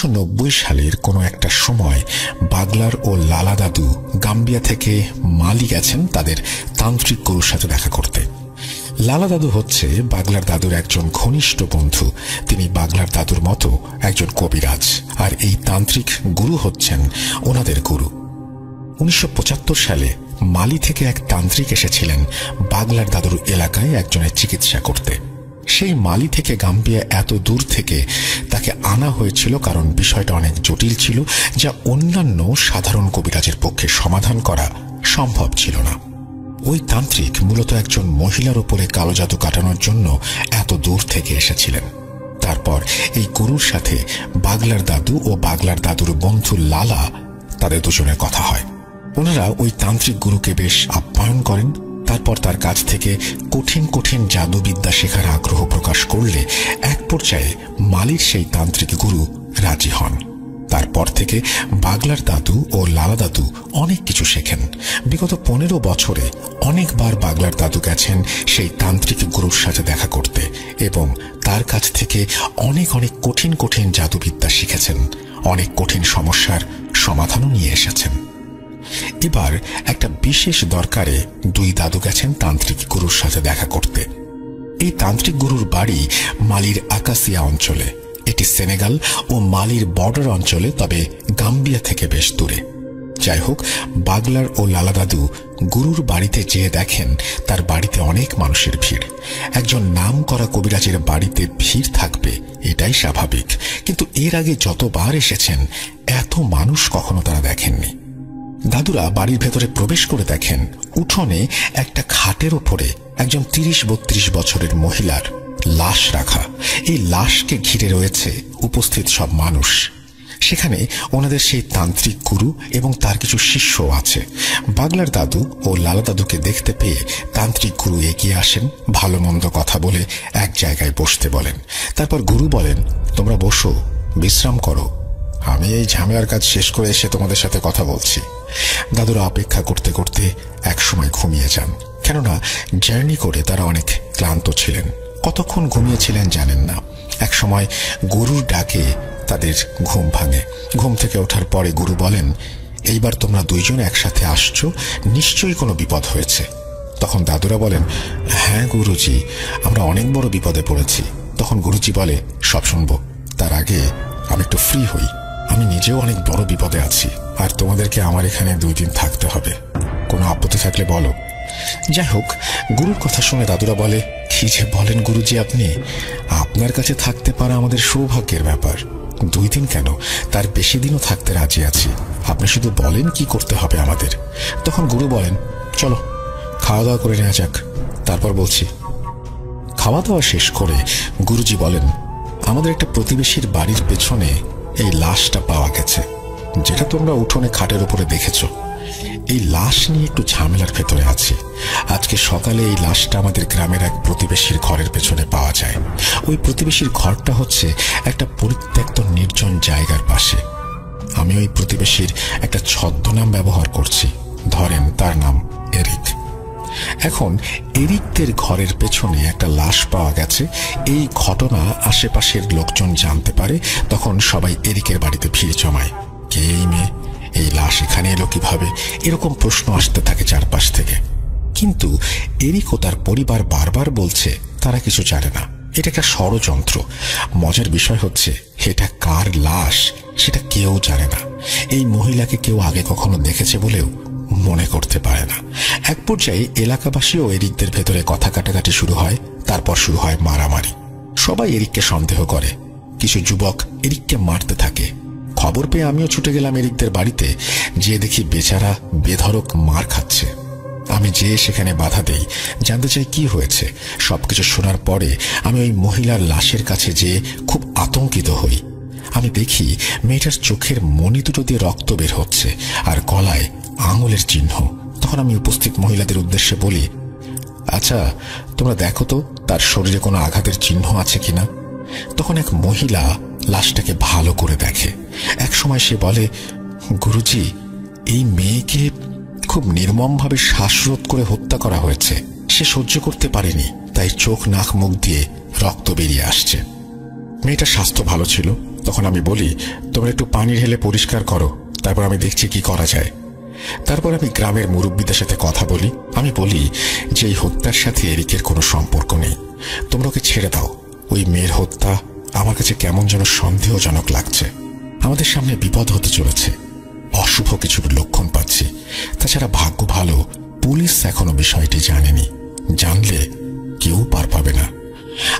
1890 সালের কোনো একটা সময় বাগলার ও লালা দাদু গাম্বিয়া থেকে মালি গেছেন তাদের তান্ত্রিক গুরুর সাথে দেখা করতে। লালা দাদু হচ্ছে বাগলার দাদুর একজন ঘনিষ্ঠ বন্ধু। তিনি বাগলার দাদুর মতো একজন কবিরাজ, আর এই তান্ত্রিক গুরু হচ্ছেন ওনাদের গুরু। 1975 সালে মালি থেকে এক তান্ত্রিক এসেছিলেন বাগলার দাদুর এলাকায় একজনের চিকিৎসা করতে। সেই মালি থেকে গাম্বিয়া এত দূর থেকে তাকে আনা হয়েছিল কারণ বিষয়টা অনেক জটিল ছিল, যা অন্যান্য সাধারণ কবিরাজের পক্ষে সমাধান করা সম্ভব ছিল না। ওই তান্ত্রিক মূলত একজন মহিলার উপরে কালো জাদু কাটানোর জন্য এত দূর থেকে এসেছিলেন। তারপর এই গুরুর সাথে বাগলার দাদু ও বাগলার দাদুর বন্ধু লালা, তাদের দুজনের কথা হয়। ওনারা ওই তান্ত্রিক গুরুকে বেশ আপ্যায়ন করেন। তারপর তার কাছ থেকে কঠিন কঠিন জাদুবিদ্যা শেখার আগ্রহ প্রকাশ করলে এক পর্যায়ে মালির সেই তান্ত্রিক গুরু রাজি হন। তারপর থেকে বাগলার দাদু ও লালা দাদু অনেক কিছু শেখেন। বিগত 15 বছরে অনেকবার বাগলার দাদু গেছেন সেই তান্ত্রিক গুরুর সাথে দেখা করতে এবং তার কাছ থেকে অনেক অনেক কঠিন কঠিন জাদুবিদ্যা শিখেছেন, অনেক কঠিন সমস্যার সমাধানও নিয়ে এসেছেন। এবার একটা বিশেষ দরকারে দুই দাদু গেছেন তান্ত্রিক গুরুর সাথে দেখা করতে। এই তান্ত্রিক গুরুর বাড়ি মালির আকাসিয়া অঞ্চলে। এটি সেনেগাল ও মালির বর্ডার অঞ্চলে, তবে গাম্বিয়া থেকে বেশ দূরে। যাই হোক, বাগলার ও লালা দাদু গুরুর বাড়িতে যেয়ে দেখেন তার বাড়িতে অনেক মানুষের ভিড়। একজন নাম করা কবিরাজের বাড়িতে ভিড় থাকবে, এটাই স্বাভাবিক, কিন্তু এর আগে যতবার এসেছেন এত মানুষ কখনো তারা দেখেননি। দাদুরা বাড়ির ভেতরে প্রবেশ করে দেখেন উঠোনে একটা খাটের ওপরে একজন 30-32 বছরের মহিলার লাশ রাখা। এই লাশকে ঘিরে রয়েছে উপস্থিত সব মানুষ। সেখানে ওনাদের সেই তান্ত্রিক গুরু এবং তার কিছু শিষ্য আছে। বাগলার দাদু ও লালা দাদুকে দেখতে পেয়ে তান্ত্রিক গুরু এগিয়ে আসেন, ভালো মন্দ কথা বলে এক জায়গায় বসতে বলেন। তারপর গুরু বলেন, তোমরা বসো, বিশ্রাম করো, আমি এই ঝামেলার কাজ শেষ করে এসে তোমাদের সাথে কথা বলছি। দাদুরা অপেক্ষা করতে করতে একসময় ঘুমিয়ে যান, কেননা জার্নি করে তারা অনেক ক্লান্ত ছিলেন। কতক্ষণ ঘুমিয়েছিলেন জানেন না। এক সময় গুরুর ডাকে তাদের ঘুম ভাঙে। ঘুম থেকে ওঠার পরে গুরু বলেন, এইবার তোমরা দুইজন একসাথে আসছো, নিশ্চয়ই কোনো বিপদ হয়েছে। তখন দাদুরা বলেন, হ্যাঁ গুরুজি, আমরা অনেক বড় বিপদে পড়েছি। তখন গুরুজি বলে, সব শুনবো, তার আগে আমি একটু ফ্রি হই। আমি নিজেও অনেক বড় বিপদে আছি, আর তোমাদেরকে আমার এখানে 2 দিন থাকতে হবে। কোনো আপত্তি থাকলে বলো। যাই হোক, গুরুর কথা শুনে দাদুরা বলে, কি যে বলেন গুরুজি আপনি, আপনার কাছে থাকতে পারা আমাদের সৌভাগ্যের ব্যাপার। 2 দিন কেন, তার বেশি দিনও থাকতে রাজি আছি, আপনি শুধু বলেন কি করতে হবে আমাদের। তখন গুরু বলেন, চলো খাওয়া দাওয়া করে নেওয়া যাক, তারপর বলছি। খাওয়া দাওয়া শেষ করে গুরুজি বলেন, আমাদের একটা প্রতিবেশীর বাড়ির পেছনে এই লাশটা পাওয়া গেছে, যেটা তোমরা উঠোনে খাটের উপরে দেখেছো। এই লাশ নিয়ে একটু ঝামেলার ভেতরে আছি। আজকে সকালে এই লাশটা আমাদের গ্রামের এক প্রতিবেশীর ঘরের পেছনে পাওয়া যায়। ওই প্রতিবেশীর ঘরটা হচ্ছে একটা পরিত্যক্ত নির্জন জায়গার পাশে। আমি ওই প্রতিবেশীর একটা ছদ্মনাম ব্যবহার করছি, ধরেন তার নাম এরিক। এখন এরিকদের ঘরের পেছনে একটা লাশ পাওয়া গেছে। এই ঘটনা আশেপাশের লোকজন জানতে পারে। তখন সবাই এরিকের বাড়িতে ভিড় জমায়। কে এই মেয়ে, এই লাশ এখানে এলো কিভাবে, এরকম প্রশ্ন আসতে থাকে চারপাশ থেকে। কিন্তু এরিক ও তার পরিবার বারবার বলছে তারা কিছু জানে না, এটা একটা ষড়যন্ত্র। মজার বিষয় হচ্ছে এটা কার লাশ সেটা কেউ জানে না। এই মহিলাকে কেউ আগে কখনো দেখেছে বলেও মনে করতে পারে না। এক পর্যায়ে এলাকাবাসী ও এরিকদের ভেতরে কথা কাটাকাটি শুরু হয়। তারপর শুরু হয় মারামারি। সবাই এরিককে সন্দেহ করে। কিছু যুবক এরিককে মারতে থাকে। খবর পেয়ে আমিও ছুটে গেলাম এরিকদের বাড়িতে। যে দেখি বেচারা বেধড়ক মার খাচ্ছে। আমি যেয়ে সেখানে বাধা দেই, জানতে চাই কি হয়েছে। সবকিছু শোনার পরে আমি ওই মহিলার লাশের কাছে যেয়ে খুব আতঙ্কিত হই। আমি দেখি মেয়েটার চোখের মণি দুটো দিয়ে রক্ত বের হচ্ছে আর গলায় আঙুলের চিহ্ন। তখন আমি উপস্থিত মহিলাদের উদ্দেশ্যে বলি, আচ্ছা তোমরা দেখো তো তার শরীরে কোনো আঘাতের চিহ্ন আছে কিনা। তখন এক মহিলা লাশটাকে ভালো করে দেখে। এক সময় সে বলে, গুরুজি, এই মেয়েকে খুব নির্মমভাবে শ্বাসরোধ করে হত্যা করা হয়েছে। সে সহ্য করতে পারেনি, তাই চোখ নাক মুখ দিয়ে রক্ত বেরিয়ে আসছে। মেয়েটার স্বাস্থ্য ভালো ছিল, তখন আমি বলি, তোমরা একটু পানি ঢেলে পরিষ্কার করো, তারপর আমি দেখছি কি করা যায়। তারপর আমি গ্রামের মুরব্বীদের সাথে কথা বলি। আমি বলি যে এই হত্যার সাথে এরিকের কোনো সম্পর্ক নেই, তোমরা ওকে ছেড়ে দাও। ওই মেয়ের হত্যা আমার কাছে কেমন যেন সন্দেহজনক লাগছে। আমাদের সামনে বিপদ হতে চলেছে, অশুভ কিছুর লক্ষণ পাচ্ছি। তাছাড়া ভাগ্য ভালো, পুলিশ এখনো বিষয়টি জানেনি, জানলে কেউ পার পাবে না।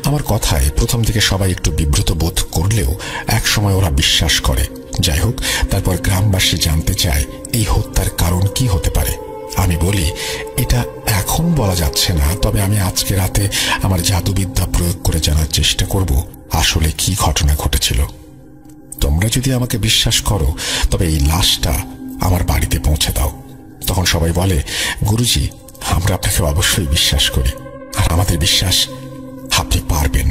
আমার কথায় প্রথম থেকে সবাই একটু বিব্রত বোধ করলেও এক সময় ওরা বিশ্বাস করে। যাই হোক, তারপর গ্রামবাসী জানতে চায় এই হত্যার কারণ কি হতে পারে। আমি বলি, এটা এখন বলা যাচ্ছে না, তবে আমি আজকে রাতে আমার জাদুবিদ্যা প্রয়োগ করে জানার চেষ্টা করব আসলে কি ঘটনা ঘটেছিল। তোমরা যদি আমাকে বিশ্বাস করো তবে এই লাশটা আমার বাড়িতে পৌঁছে দাও। তখন সবাই বলে, গুরুজি, আমরা আপনাকে অবশ্যই বিশ্বাস করি, আর আমাদের বিশ্বাস আপনি পারবেন।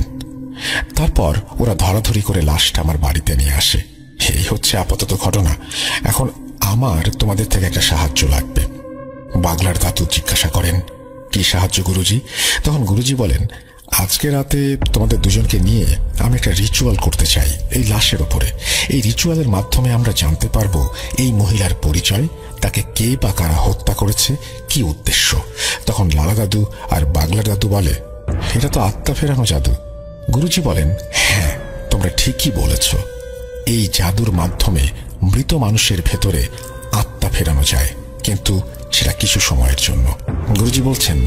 তারপর ওরা ধরাধরি করে লাশটা আমার বাড়িতে নিয়ে আসে। এই হচ্ছে আপাতত ঘটনা। এখন আমার তোমাদের থেকে একটা সাহায্য লাগবে। বাগলার দাদু জিজ্ঞাসা করেন, কি সাহায্য গুরুজি? তখন গুরুজি বলেন, আজকে রাতে তোমাদের দুজনকে নিয়ে আমি একটা রিচুয়াল করতে চাই এই লাশের ওপরে। এই রিচুয়ালের মাধ্যমে আমরা জানতে পারবো এই মহিলার পরিচয়, তাকে কে বা কারা হত্যা করেছে, কি উদ্দেশ্য। তখন লালা দাদু আর বাগলার দাদু বলে, এটা তো আত্মা ফেরানো জাদু। গুরুজি বলেন, হ্যাঁ, তোমরা ঠিকই বলেছ। এই জাদুর মাধ্যমে মৃত মানুষের ভেতরে আত্মা ফেরানো যায়, কিন্তু সেটা কিছু সময়ের জন্য। গুরুজি বলছেন,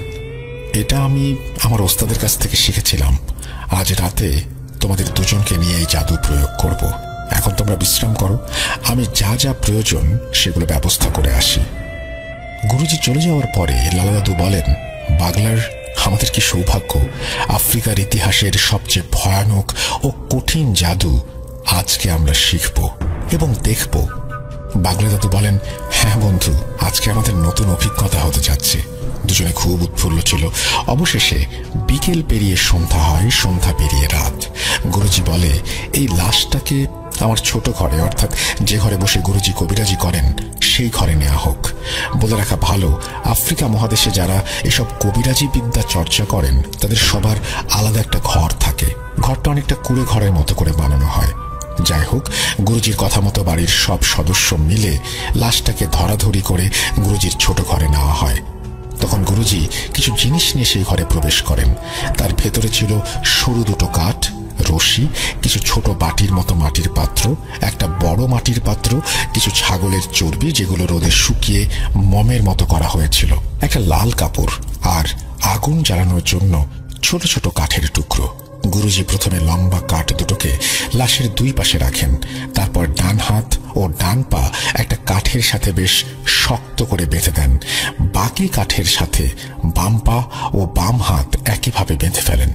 এটা আমি আমার ওস্তাদের কাছ থেকে শিখেছিলাম। আজ রাতে তোমাদের দুজনকে নিয়ে এই জাদু প্রয়োগ করব। এখন তোমরা বিশ্রাম করো, আমি যা যা প্রয়োজন সেগুলো ব্যবস্থা করে আসি। গুরুজি চলে যাওয়ার পরে লালা দাদু বলেন, বাগলার, আমাদের কি সৌভাগ্য, আফ্রিকার ইতিহাসের সবচেয়ে ভয়ানক ও কঠিন জাদু আজকে আমরা শিখব এবং দেখব। বাগলা দাদু বলেন, হ্যাঁ বন্ধু, আজকে আমাদের নতুন অভিজ্ঞতা হতে যাচ্ছে। দুজনে খুব উৎফুল্ল ছিল। অবশেষে বিকেল পেরিয়ে সন্ধ্যা হয়, সন্ধ্যা পেরিয়ে রাত। গুরুজি বলে, এই লাশটাকে আমার ছোট ঘরে, অর্থাৎ যে ঘরে বসে গুরুজি কবিরাজি করেন, সেই ঘরে নেওয়া হোক। বলে রাখা ভালো, আফ্রিকা মহাদেশে যারা এসব কবিরাজি বিদ্যা চর্চা করেন তাদের সবার আলাদা একটা ঘর থাকে। ঘরটা অনেকটা কুঁড়ে ঘরের মতো করে বানানো হয়। যাই হোক, গুরুজির কথা মতো বাড়ির সব সদস্য মিলে লাশটাকে ধরাধরি করে গুরুজির ছোট ঘরে নেওয়া হয়। তখন গুরুজি কিছু জিনিস নিয়ে সেই ঘরে প্রবেশ করেন। তার ভেতরে ছিল সরু দুটো কাঠ, রশি, কিছু ছোট বাটির মতো মাটির পাত্র, একটা বড় মাটির পাত্র, কিছু ছাগলের চর্বি যেগুলো রোদে শুকিয়ে মমের মতো করা হয়েছিল, একটা লাল কাপড়, আর আগুন জ্বালানোর জন্য ছোট ছোট কাঠের টুকরো। গুরুজি প্রথমে লম্বা কাঠ দুটোকে লাশের দুই পাশে রাখেন। তারপর ডান হাত ও ডান পা একটা কাঠের সাথে বেশ শক্ত করে বেঁধে দেন। বাকি কাঠের সাথে বাম পা ও বাম হাত একইভাবে বেঁধে ফেলেন।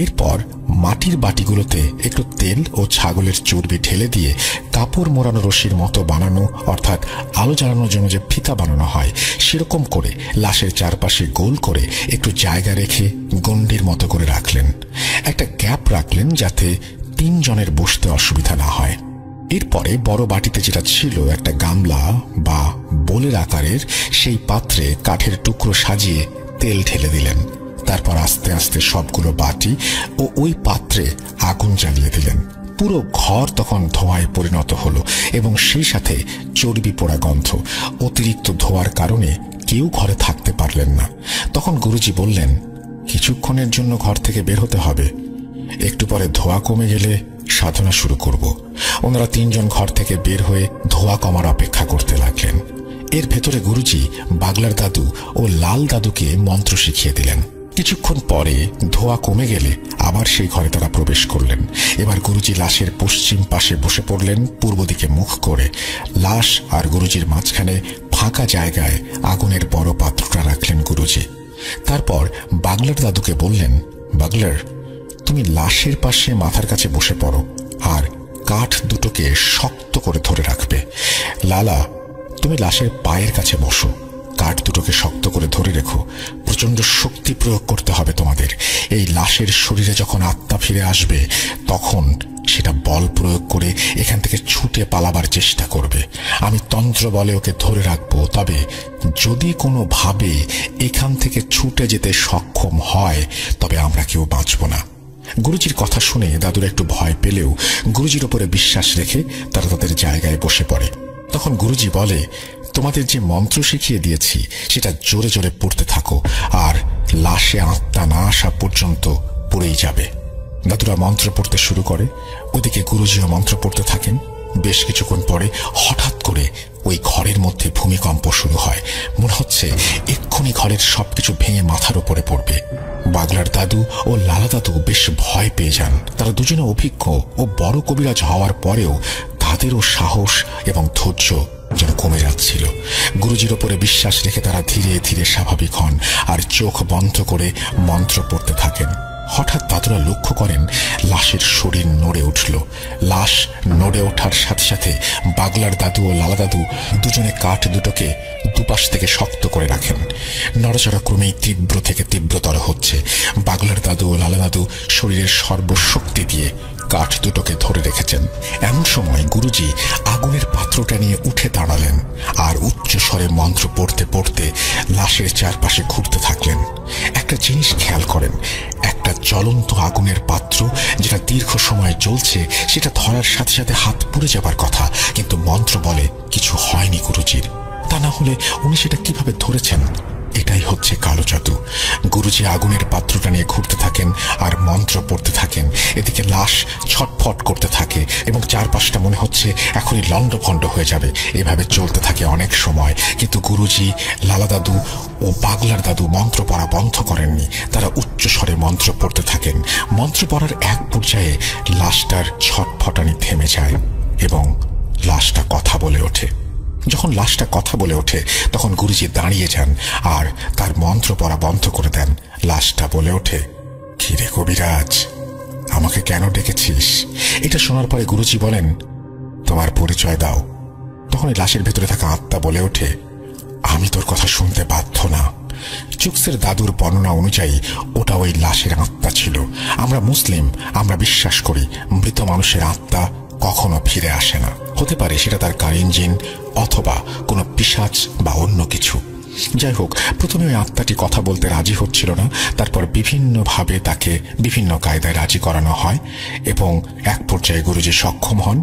এরপর মাটির বাটিগুলোতে একটু তেল ও ছাগলের চর্বি ঢেলে দিয়ে কাপড় মোড়ানো রশির মতো বানানো, অর্থাৎ আলো জ্বালানোর জন্য যে ফিতা বানানো হয় সেরকম করে লাশের চারপাশে গোল করে একটু জায়গা রেখে গণ্ডির মতো করে রাখলেন। একটা গ্যাপ রাখলেন যাতে তিনজনের বসতে অসুবিধা না হয়। এরপরে বড় বাটিতে যেটা ছিল একটা গামলা বা বোলের আকারের, সেই পাত্রে কাঠের টুকরো সাজিয়ে তেল ঢেলে দিলেন। তারপর আস্তে আস্তে সবগুলো বাটি ও ওই পাত্রে আগুন জ্বালিয়ে দিলেন। পুরো ঘর তখন ধোঁয়ায় পরিণত হলো এবং সেই সাথে চর্বি পোড়া গন্ধ। অতিরিক্ত ধোঁয়ার কারণে কেউ ঘরে থাকতে পারলেন না। তখন গুরুজি বললেন, কিছুক্ষণের জন্য ঘর থেকে বের হতে হবে, একটু পরে ধোঁয়া কমে গেলে সাধনা শুরু করব। ওনারা তিনজন ঘর থেকে বের হয়ে ধোঁয়া কমার অপেক্ষা করতে লাগলেন। এর ভেতরে গুরুজি বাগলার দাদু ও লাল দাদুকে মন্ত্র শিখিয়ে দিলেন। কিছুক্ষণ পরে ধোঁয়া কমে গেলে আবার সেই ঘরে তারা প্রবেশ করলেন। এবার গুরুজি লাশের পশ্চিম পাশে বসে পড়লেন, পূর্ব দিকে মুখ করে। লাশ আর গুরুজির মাঝখানে ফাঁকা জায়গায় আগুনের বড় পাত্রটা রাখলেন গুরুজি। তারপর বাগলার দাদুকে বললেন, বাগলার, তুমি লাশের পাশে মাথার কাছে বসে পড়ো আর কাঠ দুটোকে শক্ত করে ধরে রাখবে। লালা, তুমি লাশের পায়ের কাছে বসো, কাঠ দুটোকে শক্ত করে ধরে রেখো। প্রচন্ড শক্তি প্রয়োগ করতে হবে তোমাদের। এই লাশের শরীরে যখন আত্মা ফিরে আসবে তখন সেটা বল প্রয়োগ করে এখান থেকে ছুটে পালাবার চেষ্টা করবে। আমি তন্ত্র বলে ওকে ধরে রাখবো, তবে যদি কোনোভাবে এখান থেকে ছুটে যেতে সক্ষম হয় তবে আমরা কেউ বাঁচব না। গুরুজির কথা শুনে দাদুরা একটু ভয় পেলেও গুরুজির উপরে বিশ্বাস রেখে তারা তাদের জায়গায় বসে পড়ে। তখন গুরুজি বলে, তোমাদের যে মন্ত্র শিখিয়ে দিয়েছি সেটা জোরে জোরে পড়তে থাকো, আর লাশে আত্মা না আসা পর্যন্ত পড়েই যাবে। দাদুরা মন্ত্র পড়তে শুরু করে, ওদিকে গুরুজিও মন্ত্র পড়তে থাকেন। বেশ কিছুক্ষণ পরে হঠাৎ করে ওই ঘরের মধ্যে ভূমিকম্প শুরু হয়। মনে হচ্ছে এক্ষুনি ঘরের সবকিছু ভেঙে মাথার উপরে পড়বে। বাগলার দাদু ও লালা দাদু বেশ ভয় পেয়ে যান। তারা দুজনে অভিজ্ঞ ও বড় কবিরাজ হওয়ার পরেও তাদেরও সাহস এবং ধৈর্য যেন কমে যাচ্ছিল। গুরুজির ওপরে বিশ্বাস রেখে তারা ধীরে ধীরে স্বাভাবিক হন আর চোখ বন্ধ করে মন্ত্র পড়তে থাকেন। হঠাৎ দাদুরা লক্ষ্য করেন লাশের শরীর নড়ে উঠল। লাশ নড়ে ওঠার সাথে সাথে বাগলার দাদু ও লালা দাদু দুজনে কাঠ দুটোকে দুপাশ থেকে শক্ত করে রাখেন। নড়াচড়া ক্রমেই তীব্র থেকে তীব্রতর হচ্ছে। বাগলার দাদু ও লালা দাদু শরীরের সর্বশক্তি দিয়ে কাঠ দুটোকে ধরে রেখেছেন। এমন সময় গুরুজি আগুনের পাত্রটা নিয়ে উঠে দাঁড়ালেন আর উচ্চ স্বরে মন্ত্র পড়তে পড়তে লাশের চারপাশে ঘুরতে থাকলেন। একটা জিনিস খেয়াল করেন, একটা জ্বলন্ত আগুনের পাত্র যেটা দীর্ঘ সময় জ্বলছে সেটা ধরার সাথে সাথে হাত পুড়ে যাবার কথা, কিন্তু মন্ত্র বলে কিছু হয়নি গুরুজির। তা না হলে উনি সেটা কিভাবে ধরেছেন? এটাই হচ্ছে কালো জাদু। গুরুজি আগুনের পাত্রটা নিয়ে ঘুরতে থাকেন আর মন্ত্র পড়তে থাকেন। এদিকে লাশ ছটফট করতে থাকে এবং চারপাশটা মনে হচ্ছে এখনই লণ্ডভণ্ড হয়ে যাবে। এভাবে চলতে থাকে অনেক সময়, কিন্তু গুরুজি, লালা দাদু ও বাগলার দাদু মন্ত্র পড়া বন্ধ করেননি। তারা উচ্চ স্বরে মন্ত্র পড়তে থাকেন। মন্ত্র পড়ার এক পর্যায়ে লাশটার ছটফটানি থেমে যায় এবং লাশটা কথা বলে ওঠে। যখন লাশটা কথা বলে ওঠে তখন গুরুজি দাঁড়িয়ে যান আর তার মন্ত্র পড়া বন্ধ করে দেন। লাশটা বলে ওঠে, কি রে কবিরাজ, আমাকে কেন ডেকেছিস? এটা শোনার পরে গুরুজি বলেন, তোমার পরিচয় দাও। তখন লাশের ভেতরে থাকা আত্মা বলে ওঠে, আমি তোর কথা শুনতে বাধ্য না। চুকসের দাদুর বর্ণনা অনুযায়ী ওটা ওই লাশের আত্মা ছিল। আমরা মুসলিম, আমরা বিশ্বাস করি মৃত মানুষের আত্মা কখনো ফিরে আসে না। হতে পারে সেটা তার কারেন্ট জিন অথবা কোনো পিশাচ বা অন্য কিছু। যাই হোক, প্রথমে ওই আত্মাটি কথা বলতে রাজি হচ্ছিল না। তারপর বিভিন্নভাবে তাকে বিভিন্ন কায়দায় রাজি করানো হয় এবং এক পর্যায়ে গুরুজি সক্ষম হন।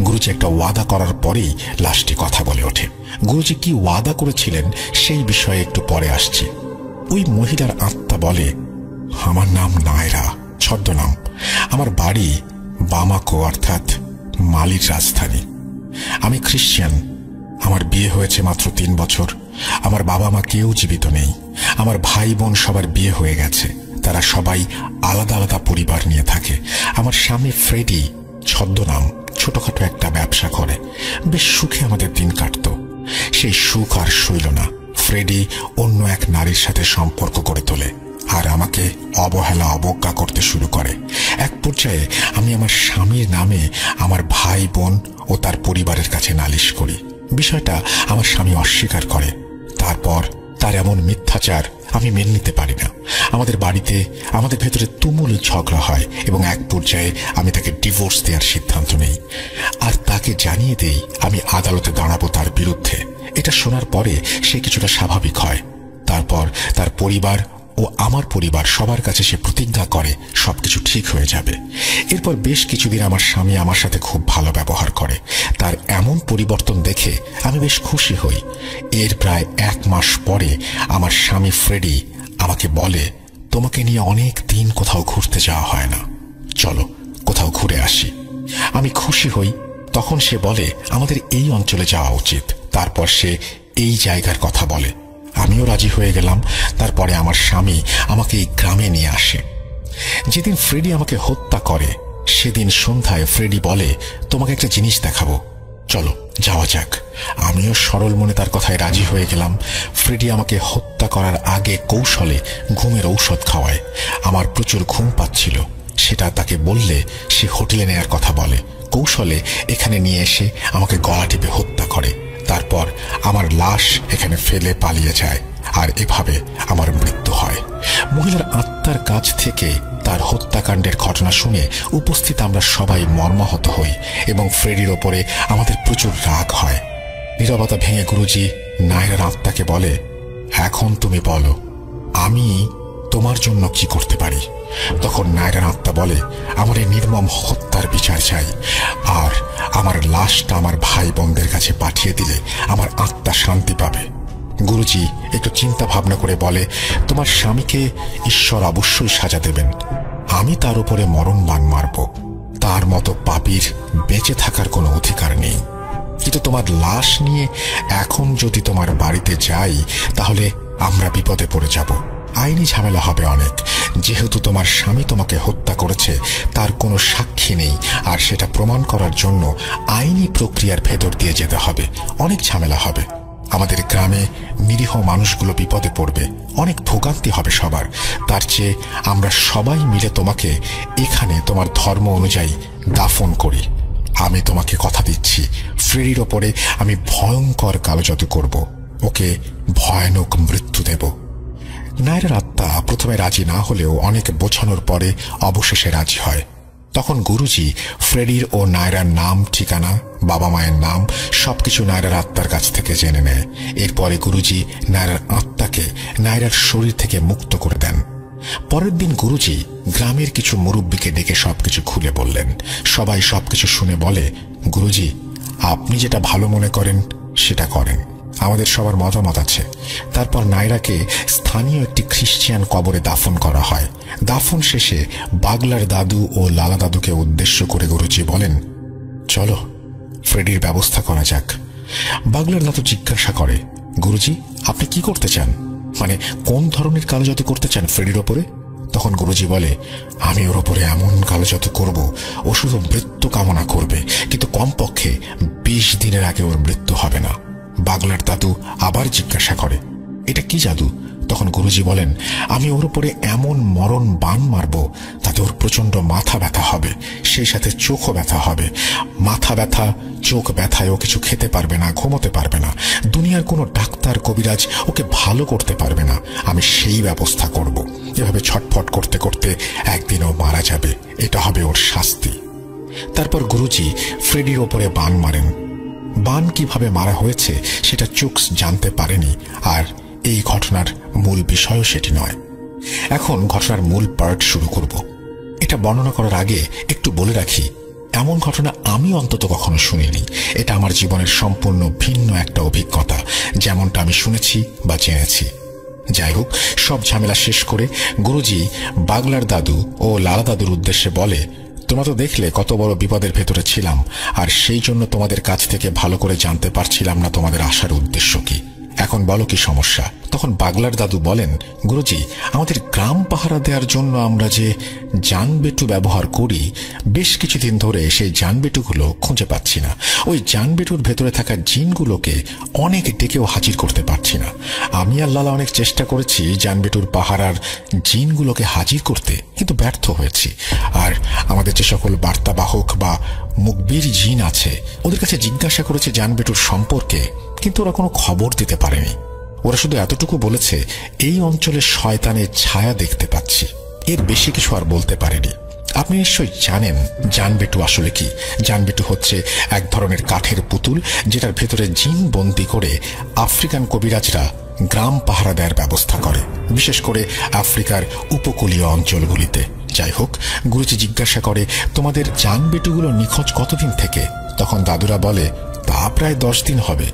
গুরুজি একটা ওয়াদা করার পরেই লাশটি কথা বলে ওঠে। গুরুজি কি ওয়াদা করেছিলেন সেই বিষয়ে একটু পরে আসছি। ওই মহিলার আত্মা বলে, আমার নাম নায়রা, ছদ্মনাম। আমার বাড়ি বামাকো অর্থাৎ মালির রাজধানী। আমি খ্রিস্টান। আমার বিয়ে হয়েছে মাত্র 3 বছর। আমার বাবা মা কেউ জীবিত নেই। আমার ভাই বোন সবার বিয়ে হয়ে গেছে। তারা সবাই আলাদা আলাদা পরিবার নিয়ে থাকে। আমার স্বামী ফ্রেডি, ছদ্মনাম, ছোটখাটো একটা ব্যবসা করে। বেশ সুখে আমাদের দিন কাটত। সেই সুখ আর সইল না। ফ্রেডি অন্য এক নারীর সাথে সম্পর্ক গড়ে তোলে আর আমাকে অবহেলা অবজ্ঞা করতে শুরু করে। এক পর্যায়ে আমি আমার স্বামীর নামে আমার ভাই বোন ও তার পরিবারের কাছে নালিশ করি। বিষয়টা আমার স্বামী অস্বীকার করে। তারপর তার এমন মিথ্যাচার আমি মেনে নিতে পারি না। আমাদের বাড়িতে আমাদের ভেতরে তুমুল ঝগড়া হয় এবং এক পর্যায়ে আমি তাকে ডিভোর্স দেওয়ার সিদ্ধান্ত নেই আর তাকে জানিয়ে দেই আমি আদালতে দাঁড়াবো তার বিরুদ্ধে। এটা শোনার পরে সে কিছুটা স্বাভাবিক হয়। তারপর তার পরিবার ও আমার পরিবার সবার কাছে সে প্রতিজ্ঞা করে সবকিছু ঠিক হয়ে যাবে। এরপর বেশ কিছুদিন আমার স্বামী আমার সাথে খুব ভালো ব্যবহার করে। তার এমন পরিবর্তন দেখে আমি বেশ খুশি হই। এর প্রায় 1 মাস পরে আমার স্বামী ফ্রেডি আমাকে বলে, তোমাকে নিয়ে অনেক দিন কোথাও ঘুরতে যাওয়া হয় না, চলো কোথাও ঘুরে আসি। আমি খুশি হই। তখন সে বলে আমাদের এই অঞ্চলে যাওয়া উচিত। তারপর সে এই জায়গার কথা বলে। আমিও রাজি হয়ে গেলাম। তারপরে আমার স্বামী আমাকে এই গ্রামে নিয়ে আসে। যেদিন ফ্রেডি আমাকে হত্যা করে সেদিন সন্ধ্যায় ফ্রেডি বলে, তোমাকে একটা জিনিস দেখাবো, চলো যাওয়া যাক। আমিও সরল মনে তার কথায় রাজি হয়ে গেলাম। ফ্রেডি আমাকে হত্যা করার আগে কৌশলে ঘুমের ঔষধ খাওয়ায়। আমার প্রচুর ঘুম পাচ্ছিল। সেটা তাকে বললে সে হোটেলে নেয়ার কথা বলে। কৌশলে এখানে নিয়ে এসে আমাকে গলা টিপে হত্যা করে। তারপর আমার লাশ এখানে ফেলে পালিয়ে যায় আর এভাবে আমার মৃত্যু হয়। মহিলার আত্মার কাছ থেকে তার হত্যাকাণ্ডের ঘটনা শুনে উপস্থিত আমরা সবাই মর্মাহত হই এবং ফ্রেডির ওপরে আমাদের প্রচুর রাগ হয়। নীরবতা ভেঙে গুরুজি নায়রার আত্মাকে বলে, এখন তুমি বলো আমি তোমার জন্য কি করতে পারি। তখন নায়রার আত্মা বলে, আমার এই নির্মম হত্যার বিচার চাই, আর আমার লাশটা আমার ভাই বোনদের কাছে পাঠিয়ে দিলে আমার আত্মা শান্তি পাবে। গুরুজি একটু চিন্তা ভাবনা করে বলে, তোমার স্বামীকে ঈশ্বর অবশ্যই সাজা দেবেন, আমি তার উপরে মরণ বাণ মারব। তার মতো পাপীর বেঁচে থাকার কোনো অধিকার নেই। কিন্তু তোমার লাশ নিয়ে এখন যদি তোমার বাড়িতে যাই তাহলে আমরা বিপদে পড়ে যাব। আইনি ঝামেলা হবে অনেক, যেহেতু তোমার স্বামী তোমাকে হত্যা করেছে তার কোনো সাক্ষী নেই, আর সেটা প্রমাণ করার জন্য আইনি প্রক্রিয়ার ভেতর দিয়ে যেতে হবে। অনেক ঝামেলা হবে, আমাদের গ্রামে নিরীহ মানুষগুলো বিপদে পড়বে, অনেক ভোগান্তি হবে সবার। তার চেয়ে আমরা সবাই মিলে তোমাকে এখানে তোমার ধর্ম অনুযায়ী দাফন করি। আমি তোমাকে কথা দিচ্ছি, ফ্রেডির ওপরে আমি ভয়ঙ্কর কালো জাদু করব, ওকে ভয়ানক মৃত্যু দেব। নায়রার আত্মা প্রথমে রাজি না হলেও অনেক বোঝানোর পরে অবশেষে রাজি হয়। তখন গুরুজি ফ্রেডির ও নায়রার নাম, ঠিকানা, বাবা মায়ের নাম সবকিছু নায়রার আত্মার কাছ থেকে জেনে নেয়। এরপরে গুরুজি নায়রার আত্মাকে নায়রার শরীর থেকে মুক্ত করে দেন। পরের দিন গুরুজি গ্রামের কিছু মুরব্বীকে ডেকে সবকিছু খুলে বললেন। সবাই সবকিছু শুনে বলে, গুরুজি আপনি যেটা ভালো মনে করেন সেটা করেন, আমাদের সবার মতামত আছে। তারপর নায়রাকে স্থানীয় একটি খ্রিস্টান কবরে দাফন করা হয়। দাফন শেষে বাগলার দাদু ও লালা দাদুকে উদ্দেশ্য করে গুরুজি বলেন, চলো ফ্রেডির ব্যবস্থা করা যাক। বাগলার দাদু জিজ্ঞাসা করে, গুরুজি আপনি কি করতে চান, মানে কোন ধরনের কালো জাদু করতে চান ফ্রেডির ওপরে? তখন গুরুজি বলে, আমি ওর ওপরে এমন কালো জাদু করব ও শুধু মৃত্যু কামনা করবে, কিন্তু কমপক্ষে 20 দিনের আগে ওর মৃত্যু হবে না। বাগলার দাদু আবার জিজ্ঞাসা করে, এটা কি জাদু? তখন গুরুজি বলেন, আমি ওর উপরে এমন মরণ বাণ মারব তাতে ওর প্রচন্ড মাথা ব্যথা হবে, সেই সাথে চোখও ব্যথা হবে। মাথা ব্যথা, চোখ ব্যথায় ও কিছু খেতে পারবে না, ঘুমোতে পারবে না, দুনিয়ার কোনো ডাক্তার কবিরাজ ওকে ভালো করতে পারবে না। আমি সেই ব্যবস্থা করব। এভাবে ছটফট করতে করতে একদিন ও মারা যাবে, এটা হবে ওর শাস্তি। তারপর গুরুজি ফ্রেডির ওপরে বাণ মারেন। বাণ কিভাবে মারা হয়েছে সেটা চুকস জানতে পারেনি, আর এই ঘটনার মূল বিষয়ও সেটি নয়। এখন ঘটনার মূল পার্ট শুরু করব। এটা বর্ণনা করার আগে একটু বলে রাখি, এমন ঘটনা আমি অন্তত কখনো শুনিনি। এটা আমার জীবনের সম্পূর্ণ ভিন্ন একটা অভিজ্ঞতা, যেমনটা আমি শুনেছি বা জেনেছি। যাই হোক, সব ঝামেলা শেষ করে গুরুজি বাগলার দাদু ও লালা দাদুর উদ্দেশ্যে বলে, তোমরা তো দেখলে কত বড় বিপদের ভেতরে ছিলাম, আর সেই জন্য তোমাদের কাছ থেকে ভালো করে জানতে পারছিলাম না তোমাদের আসার উদ্দেশ্য কি। এখন বলো কি সমস্যা? তখন বাগলার দাদু বলেন, গুরুজি আমাদের গ্রাম পাহারা দেওয়ার জন্য আমরা যে জানবেটু ব্যবহার করি, বেশ কিছুদিন ধরে সেই জানবেটুগুলো খুঁজে পাচ্ছি না। ওই জানবেটুর ভেতরে থাকা জিনগুলোকে অনেক ডেকেও হাজির করতে পারছি না। আমি আর লালা অনেক চেষ্টা করেছি জানবেটুর পাহারার জিনগুলোকে হাজির করতে, কিন্তু ব্যর্থ হয়েছি। আর আমাদের যে সকল বার্তাবাহক বা মুকবির জিন আছে ওদের কাছে জিজ্ঞাসা করেছে জানবেটুর সম্পর্কে, কিন্তু ওরা কোনো খবর দিতে পারেনি। ওরা শুধু এতটুকু বলেছে এই অঞ্চলে শয়তানের ছায়া দেখতে পাচ্ছি, এর বেশি কিছু আর বলতে পারেনি। আপনি নিশ্চয়ই জানেন জানবেটু আসলে কি। জানবেটু হচ্ছে এক ধরনের কাঠের পুতুল, যেটার ভেতরে জিন বন্দি করে আফ্রিকান কবিরাজরা গ্রাম পাহারা দেওয়ার ব্যবস্থা করে, বিশেষ করে আফ্রিকার উপকূলীয় অঞ্চলগুলিতে। যাই হোক, গুরুজি জিজ্ঞাসা করে, তোমাদের জানবেটুগুলো নিখোঁজ কতদিন থেকে? তখন দাদুরা বলে, তা প্রায় 10 দিন হবে।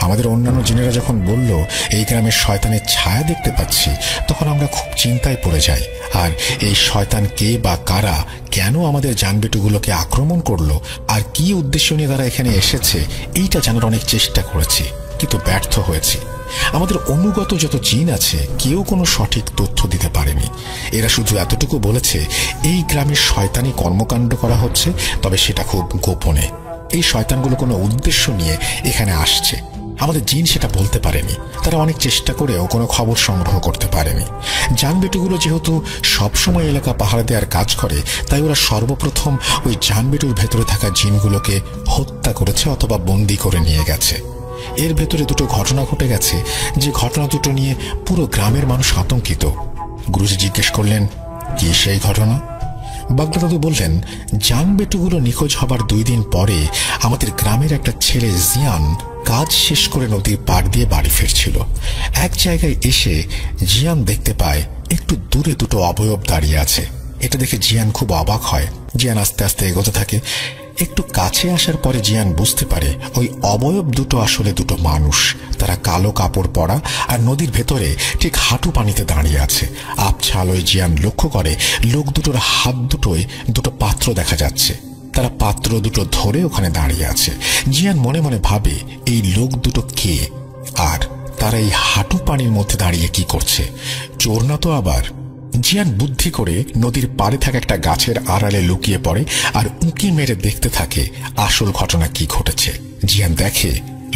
আমাদের অন্যান্য জিনেরা যখন বলল এই গ্রামের শয়তানের ছায়া দেখতে পাচ্ছি, তখন আমরা খুব চিন্তায় পড়ে যাই। আর এই শয়তান কে বা কারা, কেন আমাদের জানবেটুগুলোকে আক্রমণ করলো, আর কি উদ্দেশ্য নিয়ে তারা এখানে এসেছে, এইটা জানার অনেক চেষ্টা করেছি, কিন্তু ব্যর্থ হয়েছি। আমাদের অনুগত যত জিন আছে কেউ কোনো সঠিক তথ্য দিতে পারেনি। এরা শুধু এতটুকু বলেছে এই গ্রামে শয়তানি কর্মকাণ্ড করা হচ্ছে, তবে সেটা খুব গোপনে। এই শয়তানগুলো কোনো উদ্দেশ্য নিয়ে এখানে আসছে, আমাদের জিন সেটা বলতে পারেনি। তারা অনেক চেষ্টা করেও কোনো খবর সংগ্রহ করতে পারেনি। জানবেটুগুলো যেহেতু সবসময় এলাকা পাহারা দেওয়ার কাজ করে, তাই ওরা সর্বপ্রথম ওই জানবেটুর ভেতরে থাকা জিনগুলোকে হত্যা করেছে অথবা বন্দি করে নিয়ে গেছে। এর ভেতরে দুটো ঘটনা ঘটে গেছে, যে ঘটনা দুটো নিয়ে পুরো গ্রামের মানুষ আতঙ্কিত। গুরুজি জিজ্ঞেস করলেন, কি সেই ঘটনা? বাগলা দাদু বললেন, জানবেটুগুলো নিখোঁজ হবার 2 দিন পরে আমাদের গ্রামের একটা ছেলে জিয়ান কাজ শেষ করে নদীর পাড় দিয়ে বাড়ি ফিরছিল। এক জায়গায় এসে জিয়ান দেখতে পায় একটু দূরে দুটো অবয়ব দাঁড়িয়ে আছে। এটা দেখে জিয়ান খুব অবাক হয়। জিয়ান আস্তে আস্তে এগোতে থাকে। একটু কাছে আসার পরে জিয়ান বুঝতে পারে ওই অবয়ব দুটো আসলে দুটো মানুষ। তারা কালো কাপড় পরা আর নদীর ভেতরে ঠিক হাঁটু পানিতে দাঁড়িয়ে আছে। আবছা আলোয় জিয়ান লক্ষ্য করে লোক দুটোর হাত দুটোয় দুটো পাত্র দেখা যাচ্ছে। তারা পাত্র দুটো ধরে ওখানে দাঁড়িয়ে আছে। জিয়ান মনে মনে ভাবে এই লোক দুটো কে, আর তারা এই হাঁটু পানির মধ্যে দাঁড়িয়ে কি করছে? চোর না তো আবার? জিয়ান বুদ্ধি করে নদীর পাড়ে থাকা একটা গাছের আড়ালে লুকিয়ে পড়ে আর উঁকি মেরে দেখতে থাকে আসল ঘটনা কি ঘটেছে। জিয়ান দেখে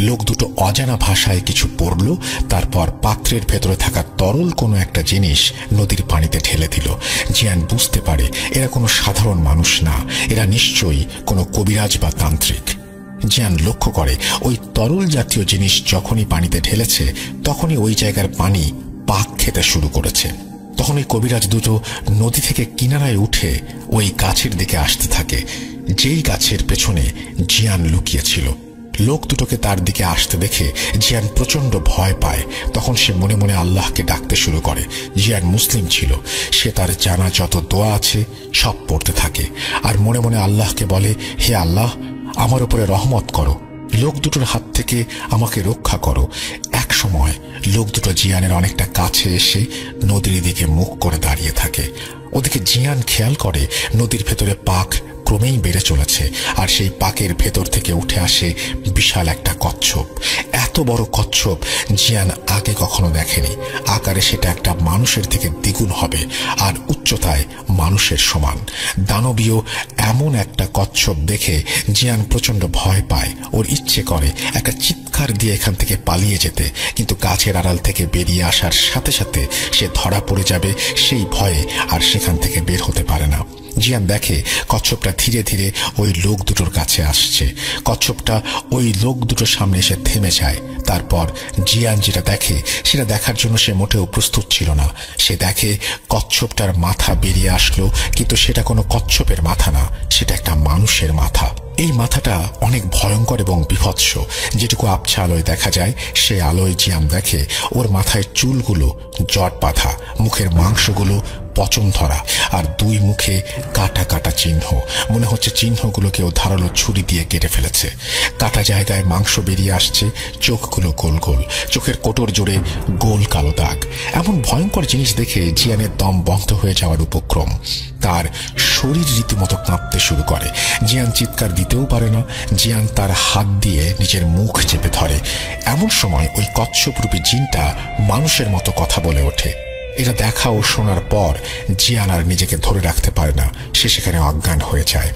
লোক দুটো অজানা ভাষায় কিছু পড়ল, তারপর পাত্রের ভেতরে থাকা তরল কোনো একটা জিনিস নদীর পানিতে ঢেলে দিল। জিয়ান বুঝতে পারে এরা কোনো সাধারণ মানুষ না, এরা নিশ্চয়ই কোনো কবিরাজ বা তান্ত্রিক। জিয়ান লক্ষ্য করে ওই তরল জাতীয় জিনিস যখনই পানিতে ঢেলেছে তখনই ওই জায়গার পানি পাক খেতে শুরু করেছে। তখন ওই কবিরাজ দুটো নদী থেকে কিনারায় উঠে ওই গাছের দিকে আসতে থাকে, যেই গাছের পেছনে জিয়ান লুকিয়েছিল। লোক দুটোকে তার দিকে আসতে দেখে জিয়ান প্রচন্ড ভয় পায়। তখন সে মনে মনে আল্লাহকে ডাকতে শুরু করে। জিয়ান মুসলিম ছিল, সে তার জানা যত দোয়া আছে সব পড়তে থাকে আর মনে মনে আল্লাহকে বলে, হে আল্লাহ, আমার উপরে রহমত করো, লোক দুটোর হাত থেকে আমাকে রক্ষা করো। এক সময় লোক দুটো জিয়ানের অনেকটা কাছে এসে নদীর দিকে মুখ করে দাঁড়িয়ে থাকে। ওদিকে জিয়ান খেয়াল করে নদীর ভেতরে পাক ক্রমেই বেড়ে চলেছে আর সেই পাকের ভেতর থেকে উঠে আসে বিশাল একটা কচ্ছপ। এত বড় কচ্ছপ জিয়ান আগে কখনো দেখেনি। আকারে সেটা একটা মানুষের থেকে দ্বিগুণ হবে আর উচ্চতায় মানুষের সমান। দানবীয় এমন একটা কচ্ছপ দেখে জিয়ান প্রচন্ড ভয় পায়। ওর ইচ্ছে করে একটা চিৎকার দিয়ে এখান থেকে পালিয়ে যেতে, কিন্তু গাছের আড়াল থেকে বেরিয়ে আসার সাথে সাথে সে ধরা পড়ে যাবে সেই ভয়ে আর সেখান থেকে বের হতে পারে না। জিয়ান দেখে কচ্ছপটা ধীরে ধীরে ওই লোক দুটোর কাছে আসছে। কচ্ছপটা ওই লোক দুটোর সামনে এসে থেমে যায়। তারপর জিয়ান যেটা দেখে সেটা দেখার জন্য সে মোটেও প্রস্তুত ছিল না। সে দেখে কচ্ছপটার মাথা বেরিয়ে আসলো, কিন্তু সেটা কোনো কচ্ছপের মাথা না, সেটা একটা মানুষের মাথা। এই মাথাটা অনেক ভয়ঙ্কর এবং বিভৎস। যেটুকু আবছা আলোয় দেখা যায় সে আলোয় জিয়ান দেখে ওর মাথায় চুলগুলো জট বাঁধা, মুখের মাংসগুলো পচন ধরা আর দুই মুখে কাটা কাটা চিহ্ন। মনে হচ্ছে চিহ্নগুলো কেউ ধারালো ছুরি দিয়ে কেটে ফেলেছে। কাটা জায়গায় মাংস বেরিয়ে আসছে, চোখগুলো গোল গোল, চোখের কোটর জোরে গোল কালো দাগ। এমন ভয়ঙ্কর জিনিস দেখে জিয়ানের দম বন্ধ হয়ে যাওয়ার উপক্রম। তার শরীর রীতিমতো কাঁপতে শুরু করে। জিয়ান চিৎকার দিতেও পারে না। জিয়ান তার হাত দিয়ে নিজের মুখ চেপে ধরে। এমন সময় ওই কচ্ছপরূপী জিনটা মানুষের মতো কথা বলে ওঠে। এটা দেখা ও শোনার পর জিয়ান আর নিজেকে ধরে রাখতে পারে না, সে সেখানে অজ্ঞান হয়ে যায়।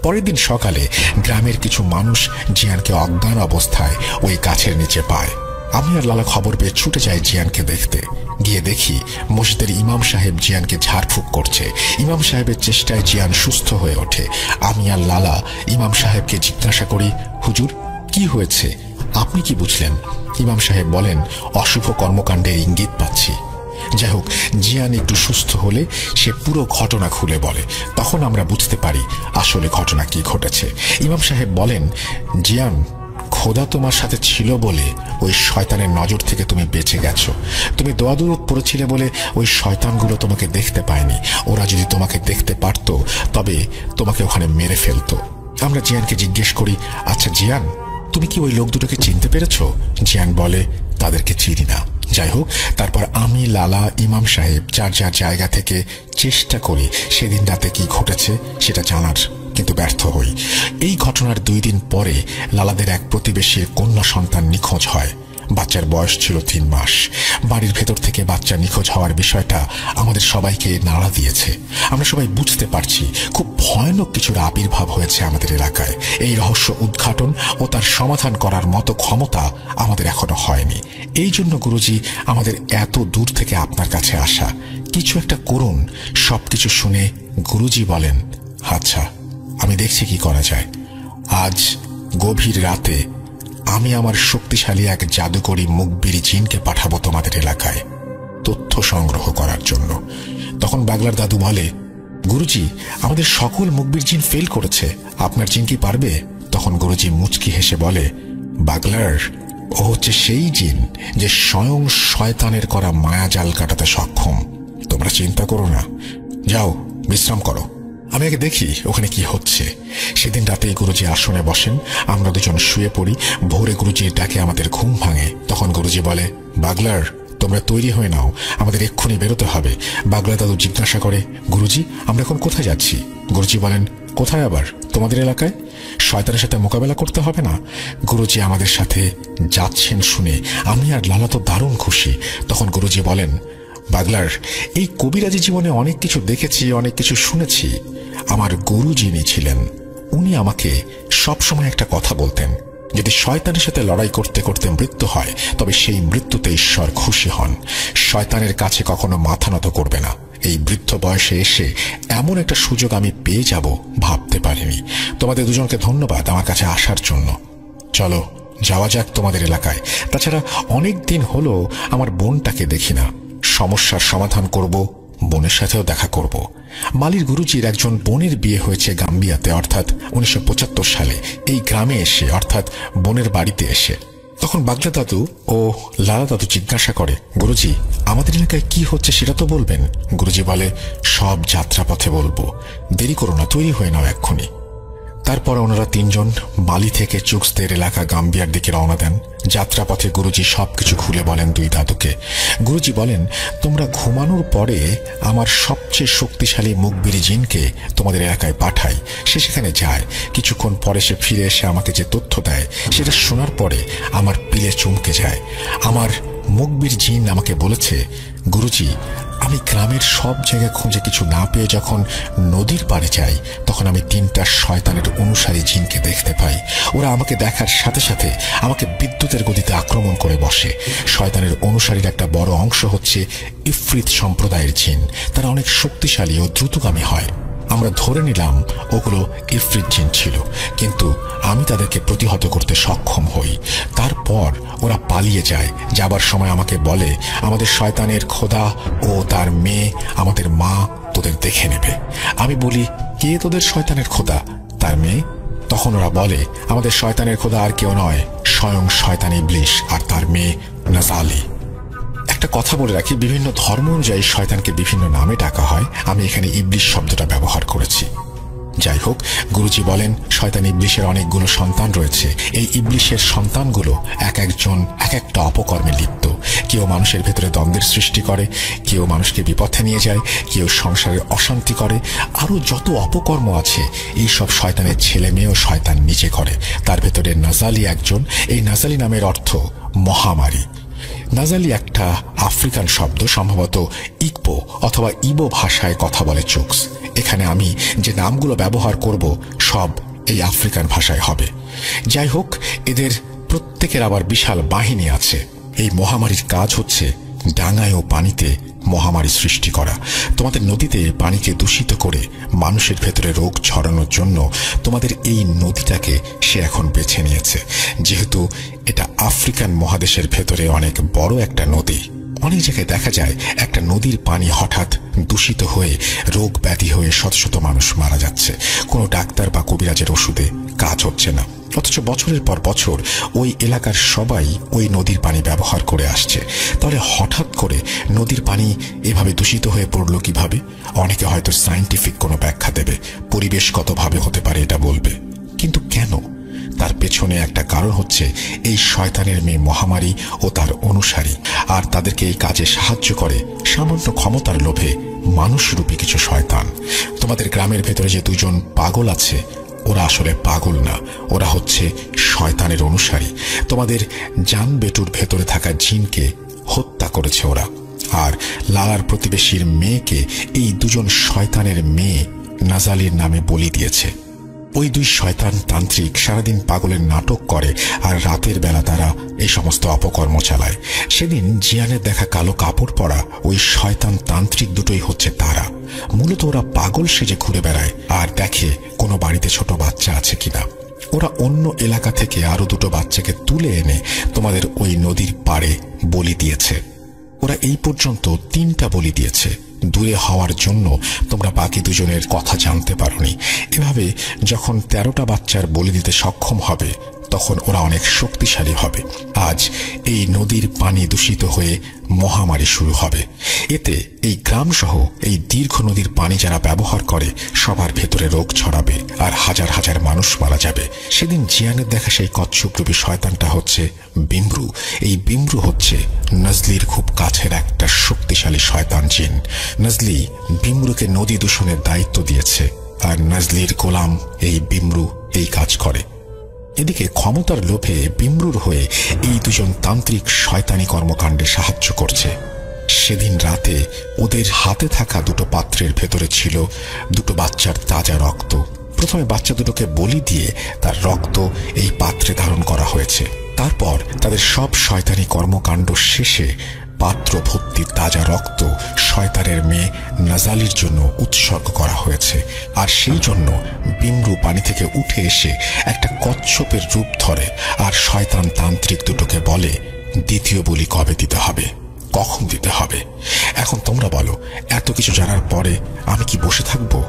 পরের দিন সকালে গ্রামের কিছু মানুষ জিয়ানকে অজ্ঞান অবস্থায় ওই গাছের নিচে পায়। আমি আর লালা খবর পেয়ে ছুটে যাই জিয়ানকে দেখতে। গিয়ে দেখি মসজিদের ইমাম সাহেব জিয়ানকে ঝাড়ফুঁক করছে। ইমাম সাহেবের চেষ্টায় জিয়ান সুস্থ হয়ে ওঠে। আমি আর লালা ইমাম সাহেবকে জিজ্ঞাসা করি, হুজুর কি হয়েছে, আপনি কি বুঝলেন? ইমাম সাহেব বলেন, অশুভ কর্মকাণ্ডের ইঙ্গিত পাচ্ছি। যাই হোক, জিয়ান একটু সুস্থ হলে সে পুরো ঘটনা খুলে বলে। তখন আমরা বুঝতে পারি আসলে ঘটনা কি ঘটেছে। ইমাম সাহেব বলেন, জিয়ান, খোদা তোমার সাথে ছিল বলে ওই শয়তানের নজর থেকে তুমি বেঁচে গেছো। তুমি দোয়া দরুদ পড়েছিলে বলে ওই শয়তানগুলো তোমাকে দেখতে পায়নি। ওরা যদি তোমাকে দেখতে পারতো তবে তোমাকে ওখানে মেরে ফেলতো। আমরা জিয়ানকে জিজ্ঞেস করি, আচ্ছা জিয়ান, তুমি কি ওই লোক দুটোকে চিনতে পেরেছো? জিয়ান বলে, তাদেরকে চিনি না। যাই হোক, তারপর আমি, লালা, ইমাম সাহেব যার যার জায়গা থেকে চেষ্টা করি সেদিন রাতে কি ঘটেছে সেটা জানার, কিন্তু ব্যর্থ হই। এই ঘটনার 2 দিন পরে লালাদের এক প্রতিবেশীর কন্যা সন্তান নিখোঁজ হয়। বাচ্চার বয়স ছিল 3 মাস। বাড়ির ভেতর থেকে বাচ্চা নিখোঁজ হওয়ার বিষয়টা আমাদের সবাইকে নাড়া দিয়েছে। আমরা সবাই বুঝতে পারছি খুব ভয়ানক কিছুর আবির্ভাব হয়েছে আমাদের এলাকায়। এই রহস্য উদ্ঘাটন ও তার সমাধান করার মতো ক্ষমতা আমাদের এখনো হয়নি। এই জন্য গুরুজি আমাদের এত দূর থেকে আপনার কাছে আসা। কিছু একটা করুন। সবকিছু শুনে গুরুজি বলেন, আচ্ছা, আমি দেখছি কি করা যায়। আজ গভীর রাতে আমি আমার শক্তিশালী এক জাদুকরী মুখবির জিনকে পাঠাবো তোমাদের এলাকায় তথ্য সংগ্রহ করার জন্য। তখন বাগলার দাদু বলে, গুরুজি, আমাদের সকল মুখবির জিন ফেল করেছে, আপনার জিন কি পারবে? তখন গুরুজি মুচকি হেসে বলে, বাগলার, ও হচ্ছে সেই জিন যে স্বয়ং শয়তানের করা মায়াজাল কাটাতে সক্ষম। তোমরা চিন্তা করো না, যাও বিশ্রাম করো। আমি আগে দেখি ওখানে কি হচ্ছে। সেদিন রাতে গুরুজি আসনে বসেন, আমরা দুজন শুয়ে পড়ি। ভোরে গুরুজির ডাকে আমাদের ঘুম ভাঙে। তখন গুরুজি বলে, বাগলার, তোমরা তৈরি হয়ে নাও, আমাদের এক্ষুনি বেরোতে হবে। বাগলা দাদু জিজ্ঞাসা করে, গুরুজি আমরা এখন কোথায় যাচ্ছি? গুরুজি বলেন, কোথায় আবার? তোমাদের এলাকায়। শয়তানের সাথে মোকাবেলা করতে হবে না। গুরুজি আমাদের সাথে যাচ্ছেন শুনে আমি আর লালা তো দারুণ খুশি। তখন গুরুজি বলেন, বাগলার, এই কবিরাজি জীবনে অনেক কিছু দেখেছি, অনেক কিছু শুনেছি। আমার গুরু যিনি ছিলেন উনি আমাকে সবসময় একটা কথা বলতেন, যদি শয়তানের সাথে লড়াই করতে করতে মৃত্যু হয় তবে সেই মৃত্যুতে ঈশ্বর খুশি হন। শয়তানের কাছে কখনো মাথা নত করবে না। এই বৃদ্ধ বয়সে এসে এমন একটা সুযোগ আমি পেয়ে যাব ভাবতে পারিনি। তোমাদের দুজনকে ধন্যবাদ আমার কাছে আসার জন্য। চলো যাওয়া যাক তোমাদের এলাকায়। তাছাড়া অনেক দিন হলো আমার বোনটাকে দেখি না। সমস্যার সমাধান করব, বোনের সাথেও দেখা করব। মালির গুরুজির একজন বোনের বিয়ে হয়েছে গাম্বিয়াতে, অর্থাৎ 1975 সালে এই গ্রামে এসে, অর্থাৎ বোনের বাড়িতে এসে। তখন বাগলা দাদু ও লালা দাদু জিজ্ঞাসা করে, গুরুজি আমাদের এলাকায় কি হচ্ছে সেটা তো বলবেন। গুরুজি বলে, সব যাত্রাপথে বলবো, দেরি করো না, তৈরি হয়ে নাও এক্ষুনি। তারপর ওনারা তিনজন মালি থেকে চুক্সদের এলাকা গাম্বিয়ার দিকে রওনা দেন। যাত্রাপথে গুরুজি সবকিছু খুলে বলেন দুই দাদুকে। গুরুজি বলেন, তোমরা ঘুমানোর পরে আমার সবচেয়ে শক্তিশালী মুখবিরি জিনকে তোমাদের এলাকায় পাঠাই। সে সেখানে যায়, কিছুক্ষণ পরে সে ফিরে এসে আমাকে যে তথ্য দেয় সেটা শোনার পরে আমার পিলে চমকে যায়। আমার মুখবির জিন আমাকে বলেছে, গুরুজি আমি গ্রামের সব জায়গায় খুঁজে কিছু না পেয়ে যখন নদীর পাড়ে যাই তখন আমি 3টা শয়তানের অনুসারী জিনকে দেখতে পাই। ওরা আমাকে দেখার সাথে সাথে আমাকে বিদ্যুতের গতিতে আক্রমণ করে বসে। শয়তানের অনুসারীর একটা বড় অংশ হচ্ছে ইফরিত সম্প্রদায়ের জিন। তারা অনেক শক্তিশালী ও দ্রুতগামী হয়। আমরা ধরে নিলাম ওগুলো ইফরিত জিন ছিল, কিন্তু আমি তাদেরকে প্রতিহত করতে সক্ষম হই। তারপর ওরা পালিয়ে যায়। যাবার সময় আমাকে বলে, আমাদের শয়তানের খোদা ও তার মেয়ে, আমাদের মা তোদের দেখে নেবে। আমি বলি, কে তোদের শয়তানের খোদা, তার মেয়ে? তখন ওরা বলে, আমাদের শয়তানের খোদা আর কেউ নয়, স্বয়ং শয়তান ইবলিশ আর তার মেয়ে নাজালি। একটা কথা বলে রাখি, বিভিন্ন ধর্ম অনুযায়ী শয়তানকে বিভিন্ন নামে ডাকা হয়। আমি এখানে ইবলিশ শব্দটা ব্যবহার করেছি। যাই হোক, গুরুজি বলেন, শয়তান ইবলিশের অনেকগুলো সন্তান রয়েছে। এই ইবলিশের সন্তানগুলো এক একজন এক একটা অপকর্মে লিপ্ত। কেউ মানুষের ভেতরে দ্বন্দ্বের সৃষ্টি করে, কেউ মানুষকে বিপথে নিয়ে যায়, কেউ সংসারে অশান্তি করে। আরো যত অপকর্ম আছে এই সব শয়তানের ছেলে মেয়েও শয়তান নিজে করে। তার ভেতরে নাজালি একজন। এই নাজালি নামের অর্থ মহামারী। নাজালি একটা আফ্রিকান শব্দ, সম্ভবত ইকবো অথবা ইবো ভাষায় কথা বলে চুক্স। এখানে আমি যে নামগুলো ব্যবহার করব সব এই আফ্রিকান ভাষায় হবে। যাই হোক, এদের প্রত্যেকের আবার বিশাল বাহিনী আছে। এই মহামারীর কাজ হচ্ছে ডাঙায় ও পানিতে মহামারী সৃষ্টি করা। তোমাদের নদীতে পানিকে দূষিত করে মানুষের ভেতরে রোগ ছড়ানোর জন্য তোমাদের এই নদীটাকে সে এখন বেছে নিয়েছে। যেহেতু এটা আফ্রিকান মহাদেশের ভেতরে অনেক বড় একটা নদী, অনেক জায়গায় দেখা যায় একটা নদীর পানি হঠাৎ দূষিত হয়ে রোগ ব্যাধি হয়ে শত শত মানুষ মারা যাচ্ছে। কোনো ডাক্তার বা কবিরাজের ওষুধে কাজ হচ্ছে না, অথচ বছরের পর বছর ওই এলাকার সবাই ওই নদীর পানি ব্যবহার করে আসছে। তাহলে হঠাৎ করে নদীর পানি এভাবে দূষিত হয়ে পড়লো কিভাবে? অনেকে হয়তো সায়েন্টিফিক কোনো ব্যাখ্যা দেবে, পরিবেশগতভাবে হতে পারে এটা বলবে, কিন্তু কেন? তার পেছনে একটা কারণ হচ্ছে এই শয়তানের মেয়ে মহামারী ও তার অনুসারী। আর তাদেরকে এই কাজে সাহায্য করে সামান্য ক্ষমতার লোভে মানুষরূপী কিছু শয়তান। তোমাদের গ্রামের ভেতরে যে দুজন পাগল আছে, ওরা আসলে পাগল না, ওরা হচ্ছে শয়তানের অনুসারী। তোমাদের জান বেটুর ভেতরে থাকা জিনকে হত্যা করেছে ওরা। আর লালার প্রতিবেশীর মেয়েকে এই দুজন শয়তানের মেয়ে নাজালির নামে বলি দিয়েছে। ওই দুই শয়তান তান্ত্রিক সারাদিন পাগলের নাটক করে আর রাতের বেলা তারা এই সমস্ত অপকর্ম চালায়। সেদিন জিয়ানের দেখা কালো কাপড় পরা ওই শয়তান তান্ত্রিক দুটোই হচ্ছে তারা। মূলত ওরা পাগল সেজে ঘুরে বেড়ায় আর দেখে কোনো বাড়িতে ছোট বাচ্চা আছে কিনা। ওরা অন্য এলাকা থেকে আরো দুটো বাচ্চাকে তুলে এনে তোমাদের ওই নদীর পাড়ে বলি দিয়েছে। ওরা এই পর্যন্ত 3টা বলি দিয়েছে। দূরে হওয়ার জন্য তোমরা বাকি দুজনের কথা জানতে পারোনি। এভাবে যখন 13টা বাচ্চার বলি দিতে সক্ষম হবে তখন ওরা অনেক শক্তিশালী হবে। আজ এই নদীর পানি দূষিত হয়ে মহামারী শুরু হবে। এতে এই গ্রাম সহ এই দীর্ঘ নদীর পানি যারা ব্যবহার করে সবার ভেতরে রোগ ছড়াবে আর হাজার হাজার মানুষ মারা যাবে। সেদিন জিয়ানের দেখা সেই কচ্ছপরূপী শয়তানটা হচ্ছে বিমরু। এই বিমরু হচ্ছে নজলির খুব কাছের একটা শক্তিশালী শয়তান জিন। নজলি বিমরুকে নদী দূষণের দায়িত্ব দিয়েছে, আর নজলির গোলাম এই বিমরু এই কাজ করে। এদিকে ক্ষমতার লোভে বিমরুর হয়ে এই দুজন তান্ত্রিক শয়তানি কর্মকাণ্ডে সাহায্য করছে। সেদিন রাতে ওদের হাতে থাকা দুটো পাত্রের ভেতরে ছিল দুটো বাচ্চার তাজা রক্ত। প্রথমে বাচ্চা দুটোকে বলি দিয়ে তার রক্ত এই পাত্রে ধারণ করা হয়েছে। তারপর তাদের সব শয়তানি কর্মকাণ্ড শেষে পাত্র ভর্তি তাজা রক্ত শয়তানের মেয়ে নাজালির জন্য উৎসর্গ করা হয়েছে। আর সেই জন্য বিমরু পানি থেকে উঠে এসে একটা কচ্ছপের রূপ ধরে আর শয়তান তান্ত্রিক দুটোকে বলে দ্বিতীয় বলি কবে দিতে হবে, কখন দিতে হবে। এখন তোমরা বলো, এত কিছু জানার পরে আমি কি বসে থাকবো?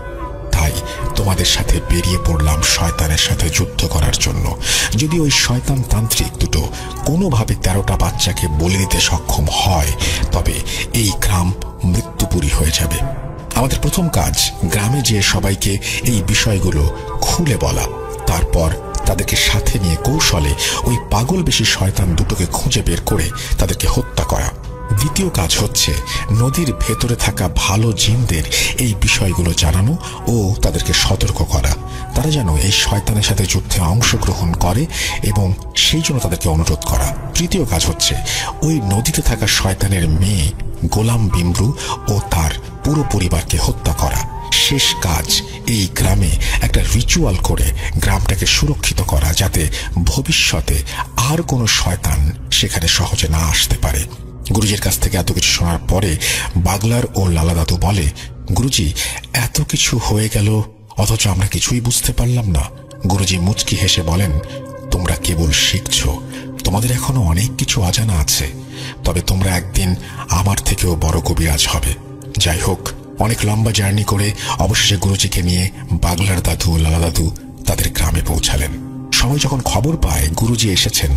তাই তোমাদের সাথে বেরিয়ে পড়লাম শয়তানের সাথে যুদ্ধ করার জন্য। যদি ওই শয়তান তান্ত্রিক দুটো কোনোভাবে 13টা বাচ্চাকে বলি দিতে সক্ষম হয়, তবে এই গ্রাম মৃত্যুপুরী হয়ে যাবে। আমাদের প্রথম কাজ গ্রামে যেয়ে সবাইকে এই বিষয়গুলো খুলে বলা, তারপর তাদেরকে সাথে নিয়ে কৌশলে ওই পাগল বেশি শয়তান দুটোকে খুঁজে বের করে তাদেরকে হত্যা করা। দ্বিতীয় কাজ হচ্ছে নদীর ভেতরে থাকা ভালো জিনদের এই বিষয়গুলো জানানো ও তাদেরকে সতর্ক করা, তারা যেন এই শয়তানের সাথে যুদ্ধে অংশগ্রহণ করে এবং সেই জন্য তাদেরকে অনুরোধ করা। তৃতীয় কাজ হচ্ছে ওই নদীতে থাকা শয়তানের মেয়ে গোলাম বিমরু ও তার পুরো পরিবারকে হত্যা করা। শেষ কাজ এই গ্রামে একটা রিচুয়াল করে গ্রামটাকে সুরক্ষিত করা, যাতে ভবিষ্যতে আর কোনো শয়তান সেখানে সহজে না আসতে পারে। গুরুজির কাছ থেকে এত কিছু শোনার পরে বাগলার ও লালা দাদু বলে, গুরুজি এত কিছু হয়ে গেল অথচ আমরা কিছুই বুঝতে পারলাম না। গুরুজি মুচকি হেসে বলেন, তোমরা কেবল শিখছ, তোমাদের এখনো অনেক কিছু অজানা আছে, তবে তোমরা একদিন আমার থেকেও বড় কবিরাজ হবে। যাই হোক, অনেক লম্বা জার্নি করে অবশেষে গুরুজিকে নিয়ে বাগলার দাদু ও লালা দাদু তাদের গ্রামে পৌঁছালেন। সবাই যখন খবর পায় গুরুজি এসেছেন,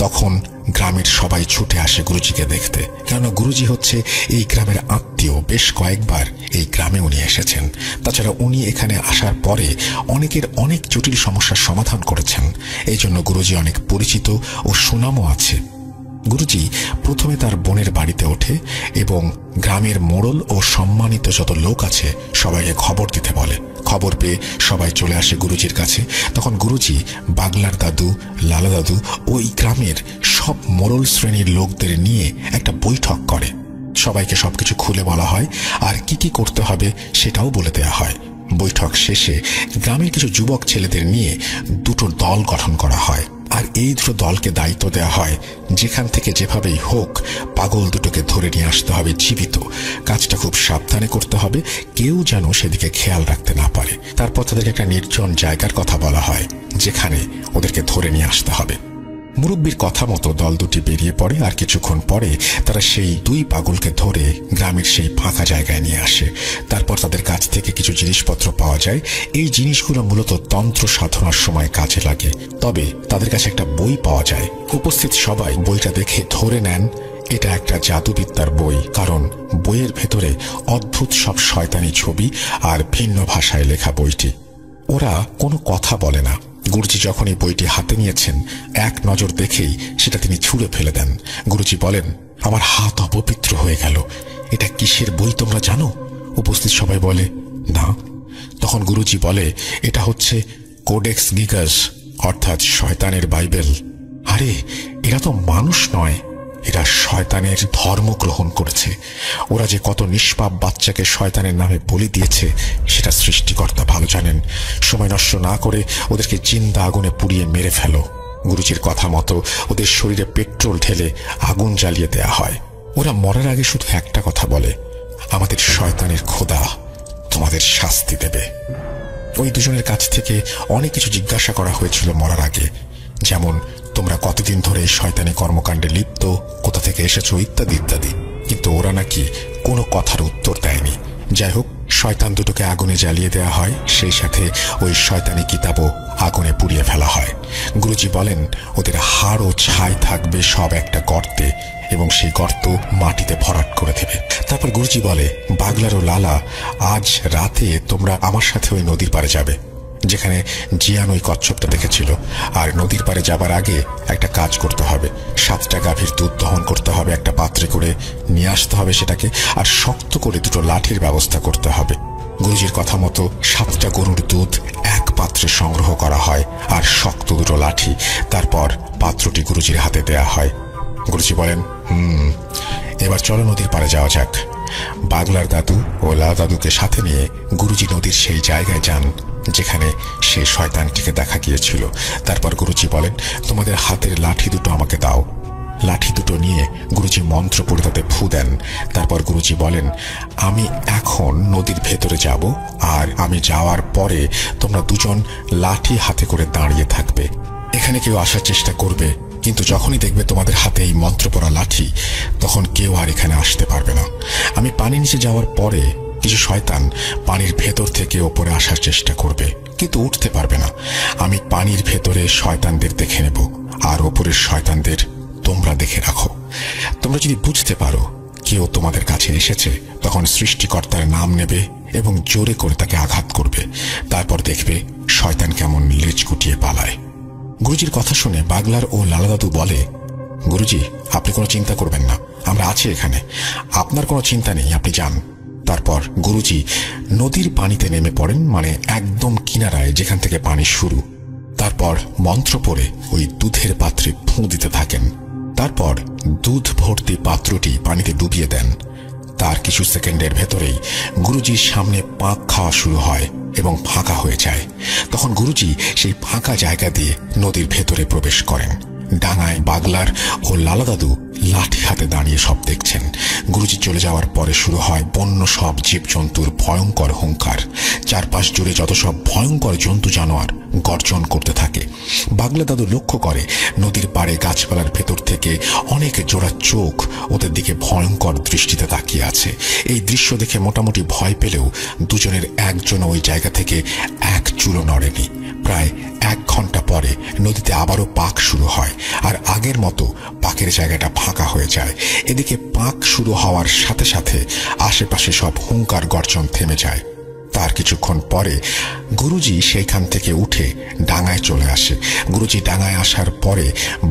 তখন গ্রামের সবাই ছুটে আসে গুরুজিকে দেখতে, কেননা গুরুজি হচ্ছে এই গ্রামের আত্মীয়। বেশ কয়েকবার এই গ্রামে উনি এসেছেন। তাছাড়া উনি এখানে আসার পরে অনেকের অনেক জটিল সমস্যার সমাধান করেছেন। এই জন্য গুরুজি অনেক পরিচিত ও সুনামও আছে। গুরুজি প্রথমে তার বোনের বাড়িতে ওঠে এবং গ্রামের মোড়ল ও সম্মানিত যত লোক আছে সবাইকে খবর দিতে বলে। খবর পেয়ে সবাই চলে আসে গুরুজির কাছে। তখন গুরুজি বাগলার দাদু, লালা দাদু ওই গ্রামের সব মোড়ল শ্রেণীর লোকদের নিয়ে একটা বৈঠক করে। সবাইকে সবকিছু খুলে বলা হয় আর কি কি করতে হবে সেটাও বলে দেয়া হয়। বৈঠক শেষে গ্রামের কিছু যুবক ছেলেদের নিয়ে দুটো দল গঠন করা হয়, আর এই দুটো দলকে দায়িত্ব দেওয়া হয় যেখান থেকে যেভাবেই হোক পাগল দুটোকে ধরে নিয়ে আসতে হবে জীবিত। কাজটা খুব সাবধানে করতে হবে, কেউ যেন সেদিকে খেয়াল রাখতে না পারে। তারপর তাদেরকে একটা নির্জন জায়গার কথা বলা হয় যেখানে ওদেরকে ধরে নিয়ে আসতে হবে। মুরব্বীর কথা মতো দল দুটি বেরিয়ে পড়ে, আর কিছুক্ষণ পরে তারা সেই দুই পাগলকে ধরে গ্রামের সেই ফাঁকা জায়গায় নিয়ে আসে। তারপর তাদের কাছ থেকে কিছু জিনিসপত্র পাওয়া যায়। এই জিনিসগুলো মূলত তন্ত্র সাধনার সময় কাজে লাগে। তবে তাদের কাছে একটা বই পাওয়া যায়। উপস্থিত সবাই বইটা দেখে ধরে নেন এটা একটা জাদুবিদ্যার বই, কারণ বইয়ের ভেতরে অদ্ভুত সব শয়তানি ছবি আর ভিন্ন ভাষায় লেখা বইটি। ওরা কোনো কথা বলে না। গুরুজি যখন এই বইটি হাতে নিয়েছেন, এক নজর দেখেই সেটা তিনি ছুঁড়ে ফেলে দেন। গুরুজি বলেন, আমার হাত অপবিত্র হয়ে গেল, এটা কিসের বই তোমরা জানো? উপস্থিত সবাই বলে, না। তখন গুরুজি বলে, এটা হচ্ছে কোডেক্স গিগাস, অর্থাৎ শয়তানের বাইবেল। আরে এরা তো মানুষ নয়, এরা শয়তানের ধর্ম গ্রহণ করেছে। ওরা যে কত নিষ্পাপ বাচ্চাকে শয়তানের নামে বলি দিয়েছে সেটা সৃষ্টিকর্তা ভালো জানেন। সময় নষ্ট না করে ওদেরকে জিন্দা আগুনে পুড়িয়ে মেরে ফেলো। গুরুজির কথা মতো ওদের শরীরে পেট্রোল ঢেলে আগুন জ্বালিয়ে দেয়া হয়। ওরা মরার আগে শুধু একটা কথা বলে, আমাদের শয়তানের খোদা তোমাদের শাস্তি দেবে। ওই দুজনের কাছ থেকে অনেক কিছু জিজ্ঞাসা করা হয়েছিল মরার আগে, যেমন তোমরা কতদিন ধরে এই শয়তানি কর্মকাণ্ডে লিপ্ত, কোথা থেকে এসেছো, ইত্যাদি ইত্যাদি। কিন্তু ওরা নাকি কোনো কথার উত্তর দেয়নি। যাই হোক, শয়তান দুটোকে আগুনে জ্বালিয়ে দেওয়া হয়, সেই সাথে ওই শয়তানি কিতাবও আগুনে পুড়িয়ে ফেলা হয়। গুরুজি বলেন ওদের হাড় ও ছাই থাকবে সব একটা গর্তে এবং সেই গর্ত মাটিতে ভরাট করে দেবে। তারপর গুরুজি বলে, বাগলার ও লালা, আজ রাতে তোমরা আমার সাথে ওই নদীর পাড়ে যাবে যেখানে জিয়ান ওই কচ্ছপটা দেখেছিল। আর নদীর পাড়ে যাবার আগে একটা কাজ করতে হবে, 7টা গাভীর দুধ দহন করতে হবে, একটা পাত্রে করে নিয়ে আসতে হবে সেটাকে, আর শক্ত করে 2টো লাঠির ব্যবস্থা করতে হবে। গুরুজির কথা মতো 7টা গরুর দুধ এক পাত্রে সংগ্রহ করা হয় আর শক্ত 2টো লাঠি। তারপর পাত্রটি গুরুজির হাতে দেয়া হয়। গুরুজি বলেন, এবার চলো নদীর পাড়ে যাওয়া যাক। বাগলার দাদু ও লালা দাদুকে সাথে নিয়ে গুরুজি নদীর সেই জায়গায় যান যেখানে সেই শয়তানটিকে দেখা গিয়েছিল। তারপর গুরুজি বলেন, তোমাদের হাতের লাঠি 2টো আমাকে দাও। লাঠি 2টো নিয়ে গুরুজি মন্ত্র পড়ে তাতে ফু দেন। তারপর গুরুজি বলেন, আমি এখন নদীর ভেতরে যাব, আর আমি যাওয়ার পরে তোমরা 2জন লাঠি হাতে করে দাঁড়িয়ে থাকবে। এখানে কেউ আসার চেষ্টা করবে, কিন্তু যখনই দেখবে তোমাদের হাতে এই মন্ত্র পড়া লাঠি, তখন কেউ আর এখানে আসতে পারবে না। আমি পানি নিচে যাওয়ার পরে কিছু শয়তান পানির ভেতর থেকে ওপরে আসার চেষ্টা করবে, কিন্তু উঠতে পারবে না। আমি পানির ভেতরে শয়তানদের দেখে নেব, আর ওপরের শয়তানদের তোমরা দেখে রাখো। তোমরা যদি বুঝতে পারো কেউ তোমাদের কাছে এসেছে, তখন সৃষ্টিকর্তার নাম নেবে এবং জোরে করে তাকে আঘাত করবে। তারপর দেখবে শয়তান কেমন লেজ গুটিয়ে পালায়। গুরুজির কথা শুনে বাগলার ও লালা দাদু বলে, গুরুজি, আপনি কোনো চিন্তা করবেন না, আমরা আছি এখানে, আপনার কোনো চিন্তা নেই, আপনি যান। তারপর গুরুজি নদীর পানিতে নেমে পড়েন, মানে একদম কিনারায় যেখান থেকে পানি শুরু। তারপর মন্ত্র পড়ে ওই দুধের পাত্রে ফুঁ দিতে থাকেন। তারপর দুধ ভর্তি পাত্রটি পানিতে ডুবিয়ে দেন। তার কিছু সেকেন্ডের ভেতরেই গুরুজির সামনে পাক খাওয়া শুরু হয় এবং ফাঁকা হয়ে যায়। তখন গুরুজি সেই ফাঁকা জায়গা দিয়ে নদীর ভেতরে প্রবেশ করেন। ডাঙায় বাগলার ও লালা দাদু লাঠি হাতে দাঁড়িয়ে সব দেখছেন। গুরুজি চলে যাওয়ার পরে শুরু হয় বন্য সব জীবজন্তুর ভয়ঙ্কর হুঙ্কার। চারপাশ জুড়ে যত সব ভয়ঙ্কর জন্তু জানোয়ার গর্জন করতে থাকে। বাগলা দাদু লক্ষ্য করে নদীর পাড়ে গাছপালার ভেতর থেকে অনেক জোড়া চোখ ওদের দিকে ভয়ঙ্কর দৃষ্টিতে তাকিয়ে আছে। এই দৃশ্য দেখে মোটামুটি ভয় পেলেও দুজনের একজন ওই জায়গা থেকে এক চুলো নড়েনি। প্রায় 1 ঘন্টা পরে নদীতে আবারও পাক শুরু হয়, আর আগের মতো পাকের জায়গাটা ফাঁকা হয়ে যায়। এদিকে পাক শুরু হওয়ার সাথে সাথে আশেপাশে সব হুঙ্কার গর্জন থেমে যায়। তার কিছুক্ষণ পরে গুরুজি সেইখান থেকে উঠে ডাঙায় চলে আসে। গুরুজি ডাঙায় আসার পরে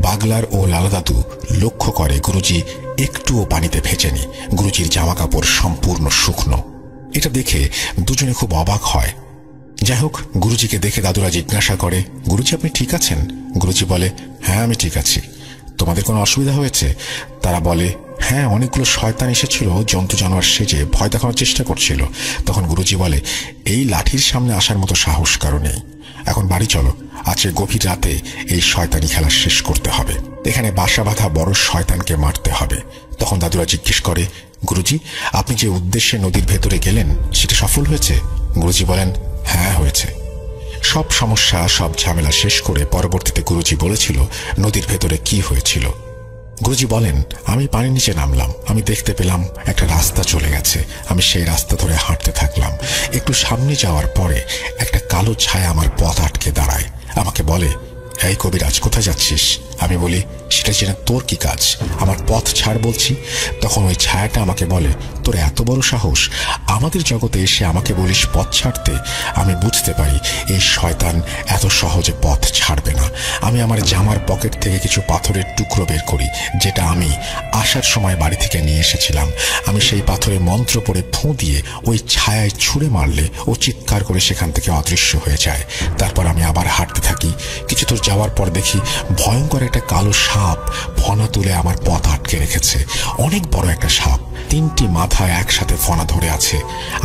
বাগলার ও লালা দাদু লক্ষ্য করে গুরুজি একটুও পানিতে ভেজেনি। গুরুজির জামা কাপড় সম্পূর্ণ শুকনো। এটা দেখে দুজনে খুব অবাক হয়। যাই হোক, গুরুজিকে দেখে দাদুরা জিজ্ঞাসা করে, গুরুজি, আপনি ঠিক আছেন? গুরুজি বলে, হ্যাঁ, আমি ঠিক আছি। তোমাদের কোনো অসুবিধা হয়েছে? তারা বলে, হ্যাঁ, অনেকগুলো শয়তান এসেছিল, জন্তু জানোয়ার সেজে ভয় দেখানোর চেষ্টা করছিল। তখন গুরুজি বলে, এই লাঠির সামনে আসার মতো সাহস কারো নেই। এখন বাড়ি চলো, আজকে গভীর রাতে এই শয়তানি খেলা শেষ করতে হবে। এখানে বাসা বাঁধা বড় শয়তানকে মারতে হবে। তখন দাদুরা জিজ্ঞেস করে, গুরুজি, আপনি যে উদ্দেশ্যে নদীর ভেতরে গেলেন সেটা সফল হয়েছে? গুরুজি বলেন, হ্যাঁ, হয়েছে। সব সমস্যা, সব ঝামেলা শেষ করে পরবর্তীতে গুরুজি বলেছিল নদীর ভেতরে কি হয়েছিল। গুরুজি বলেন, আমি পানির নিচে নামলাম, আমি দেখতে পেলাম একটা রাস্তা চলে গেছে। আমি সেই রাস্তা ধরে হাঁটতে থাকলাম। একটু সামনে যাওয়ার পরে একটা কালো ছায়া আমার পথ আটকে দাঁড়ায়। আমাকে বলে, এই কবিরাজ, কোথায় যাচ্ছিস? আমি বলি, সেটা জেনে তোর কি কাজ? আমার পথ ছাড় বলছি। তখন ওই ছায়াটা আমাকে বলে, তোর এত বড় সাহস, আমাদের জগতে এসে আমাকে বলিস পথ ছাড়তে? আমি বুঝতে পারি এই শয়তান এত সহজে পথ ছাড়বে না। আমি আমার জামার পকেট থেকে কিছু পাথরের টুকরো বের করি, যেটা আমি আসার সময় বাড়ি থেকে নিয়ে এসেছিলাম। আমি সেই পাথরে মন্ত্র পড়ে ফুঁ দিয়ে ওই ছায়ায় ছুঁড়ে মারলে ও চিৎকার করে সেখান থেকে অদৃশ্য হয়ে যায়। তারপর আমি আবার হাঁটতে থাকি। কিছু দূর যাওয়ার পর দেখি ভয়ঙ্কর একটা কালো সাপ ফনা তুলে আমার পথ আটকে রেখেছে। অনেক বড় একটা সাপ, 3টি মাথা একসাথে ফনা ধরে আছে।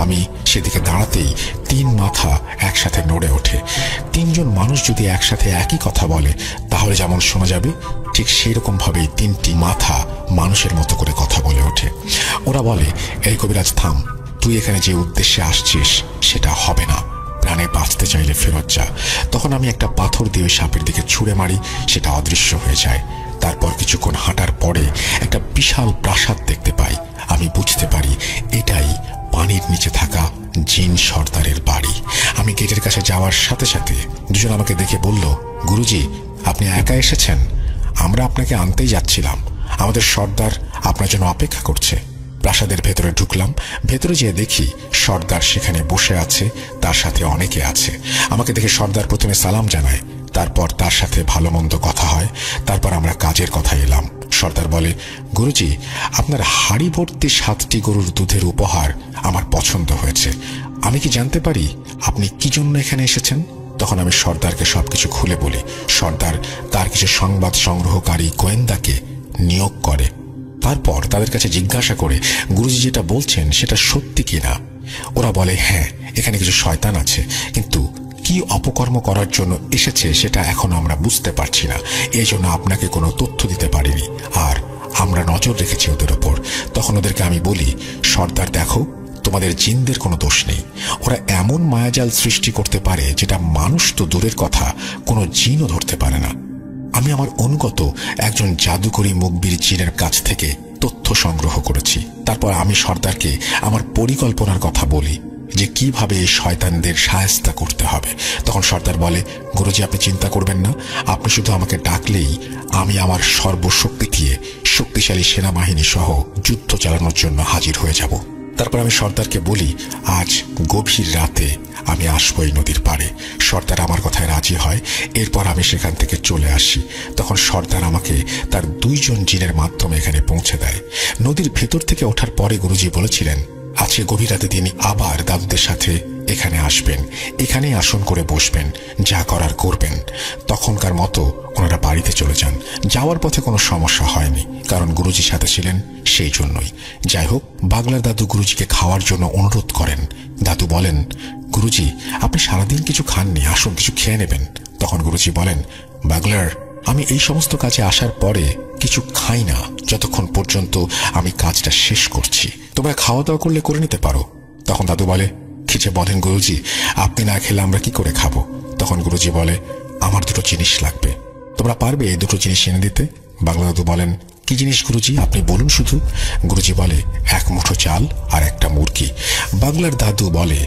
আমি সেদিকে দাঁড়াতেই 3 মাথা একসাথে নড়ে ওঠে। 3জন মানুষ যদি একসাথে একই কথা বলে তাহলে যেমন শোনা যাবে, ঠিক সেই রকম ভাবেই 3টি মাথা মানুষের মতো করে কথা বলে ওঠে। ওরা বলে, এই কবিরাজ থাম, তুই এখানে যে উদ্দেশ্যে আসছিস সেটা হবে না, প্রাণে বাঁচতে চাইলে ফেরত যা। তখন আমি একটা পাথর দিয়ে ওই সাপের দিকে ছুঁড়ে মারি, সেটা অদৃশ্য হয়ে যায়। তারপর কিছুক্ষণ হাঁটার পরে একটা বিশাল প্রাসাদ দেখতে পাই। আমি বুঝতে পারি এটাই পানির নিচে থাকা জিন সর্দারের বাড়ি। আমি গেটের কাছে যাওয়ার সাথে সাথে দুজন আমাকে দেখে বলল, গুরুজি, আপনি একা এসেছেন? আমরা আপনাকে আনতেই যাচ্ছিলাম। আমাদের সর্দার আপনার জন্য অপেক্ষা করছে। প্রাসাদের ভেতরে ঢুকলাম। ভেতরে যেয়ে দেখি সর্দার সেখানে বসে আছে, তার সাথে অনেকে আছে। আমাকে দেখে সর্দার প্রথমে সালাম জানায়, তারপর তার সাথে ভালো মন্দ কথা হয়। তারপর আমরা কাজের কথা এলাম। সর্দার বলে, গুরুজি, আপনার হাড়ি ভর্তি 7টি গরুর দুধের উপহার আমার পছন্দ হয়েছে। আমি কি জানতে পারি আপনি কি জন্য এখানে এসেছেন? তখন আমি সর্দারকে সবকিছু খুলে বলি। সর্দার তার কিছু সংবাদ সংগ্রহকারী গোয়েন্দাকে নিয়োগ করে। তারপর তাদের কাছে জিজ্ঞাসা করে গুরুজি যেটা বলছেন সেটা সত্যি কিনা। ওরা বলে, হ্যাঁ, এখানে কিছু শয়তান আছে, কিন্তু কি অপকর্ম করার জন্য এসেছে সেটা এখন আমরা বুঝতে পারছি না। এই জন্য আপনাকে কোনো তথ্য দিতে পারিনি, আর আমরা নজর রেখেছি ওদের ওপর। তখন ওদেরকে আমি বলি, সর্দার দেখো, তোমাদের জিনদের কোনো দোষ নেই। ওরা এমন মায়াজাল সৃষ্টি করতে পারে যেটা মানুষ তো দূরের কথা, কোনো জিনও ধরতে পারে না। আমি আমার অনুগত একজন জাদুকরী মুখবির জিনের কাছ থেকে তথ্য সংগ্রহ করেছি। তারপর আমি সর্দারকে আমার পরিকল্পনার কথা বলি যে কিভাবে এই শয়তানদের শায়েস্তা করতে হবে। তখন সর্দার বলে, গুরুজি, আপনি চিন্তা করবেন না, আপনি শুধু আমাকে ডাকলেই আমি আমার সর্বশক্তি দিয়ে শক্তিশালী সেনাবাহিনী সহ যুদ্ধ চালানোর জন্য হাজির হয়ে যাব। তারপর আমি সর্দারকে বলি, আজ গভীর রাতে আমি আসবো এই নদীর পাড়ে। সর্দার আমার কথায় রাজি হয়। এরপর আমি সেখান থেকে চলে আসি। তখন সর্দার আমাকে তার 2 জন জিনের মাধ্যমে এখানে পৌঁছে দেয়। নদীর ভেতর থেকে ওঠার পরে গুরুজি বলেছিলেন, আজকে গভীর রাতে তিনি আবার দাদুদের সাথে এখানে আসবেন, এখানেই আসন করে বসবেন, যা করার করবেন। তখনকার মতো ওনারা বাড়িতে চলে যান। যাওয়ার পথে কোনো সমস্যা হয়নি, কারণ গুরুজি সাথে ছিলেন, সেই জন্যই। যাই হোক, বাগলার দাদু গুরুজিকে খাওয়ার জন্য অনুরোধ করেন। দাদু বলেন, গুরুজি, আপনি সারাদিন কিছু খাননি, আসুন কিছু খেয়ে নেবেন। তখন গুরুজি বলেন, বাগলার, আমি এই সমস্ত কাজে আসার পরে কিছু খাই না যতক্ষণ পর্যন্ত আমি কাজটা শেষ করছি। তোমরা খাওয়া দাওয়া করলে করে নিতে পারো। তখন দাদু বলে, কি যে বলেন গুরুজি, আপনি না খেলে আমরা কি করে খাবো? তখন গুরুজি বলে, আমার 2টো জিনিস লাগবে, তোমরা পারবে এই 2টো জিনিস এনে দিতে? বাংলা দাদু বলেন, কি জিনিস গুরুজি, আপনি বলুন শুধু। গুরুজি বলে, 1 মুঠো চাল আর একটা মুরগি। বাংলার দাদু বলে,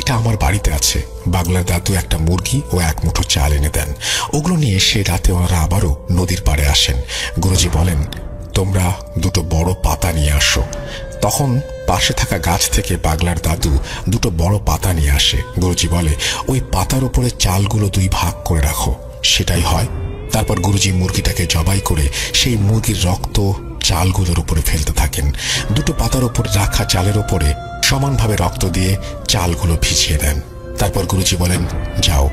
এটা আমার বাড়িতে আছে। বাগলার দাদু একটা মুরগি ও 1 মুঠো চাল এনে দেন। ওগুলো নিয়ে সে রাতে ওনারা আবারও নদীর পাড়ে আসেন। গুরুজি বলেন, তোমরা 2টো বড় পাতা নিয়ে আসো। তখন পাশে থাকা গাছ থেকে বাগলার দাদু 2টো বড় পাতা নিয়ে আসে। গুরুজি বলে, ওই পাতার উপরে চালগুলো 2 ভাগ করে রাখো। সেটাই হয়। তারপর গুরুজি মুরগিটাকে জবাই করে সেই মুরগির রক্ত চালগুলোর উপরে ফেলতে থাকেন। 2টো পাতার উপর রাখা চালের উপরে সমানভাবে রক্ত দিয়ে চালগুলো ভিজিয়ে দেন। তারপর গুরুজি বলেন, যাও,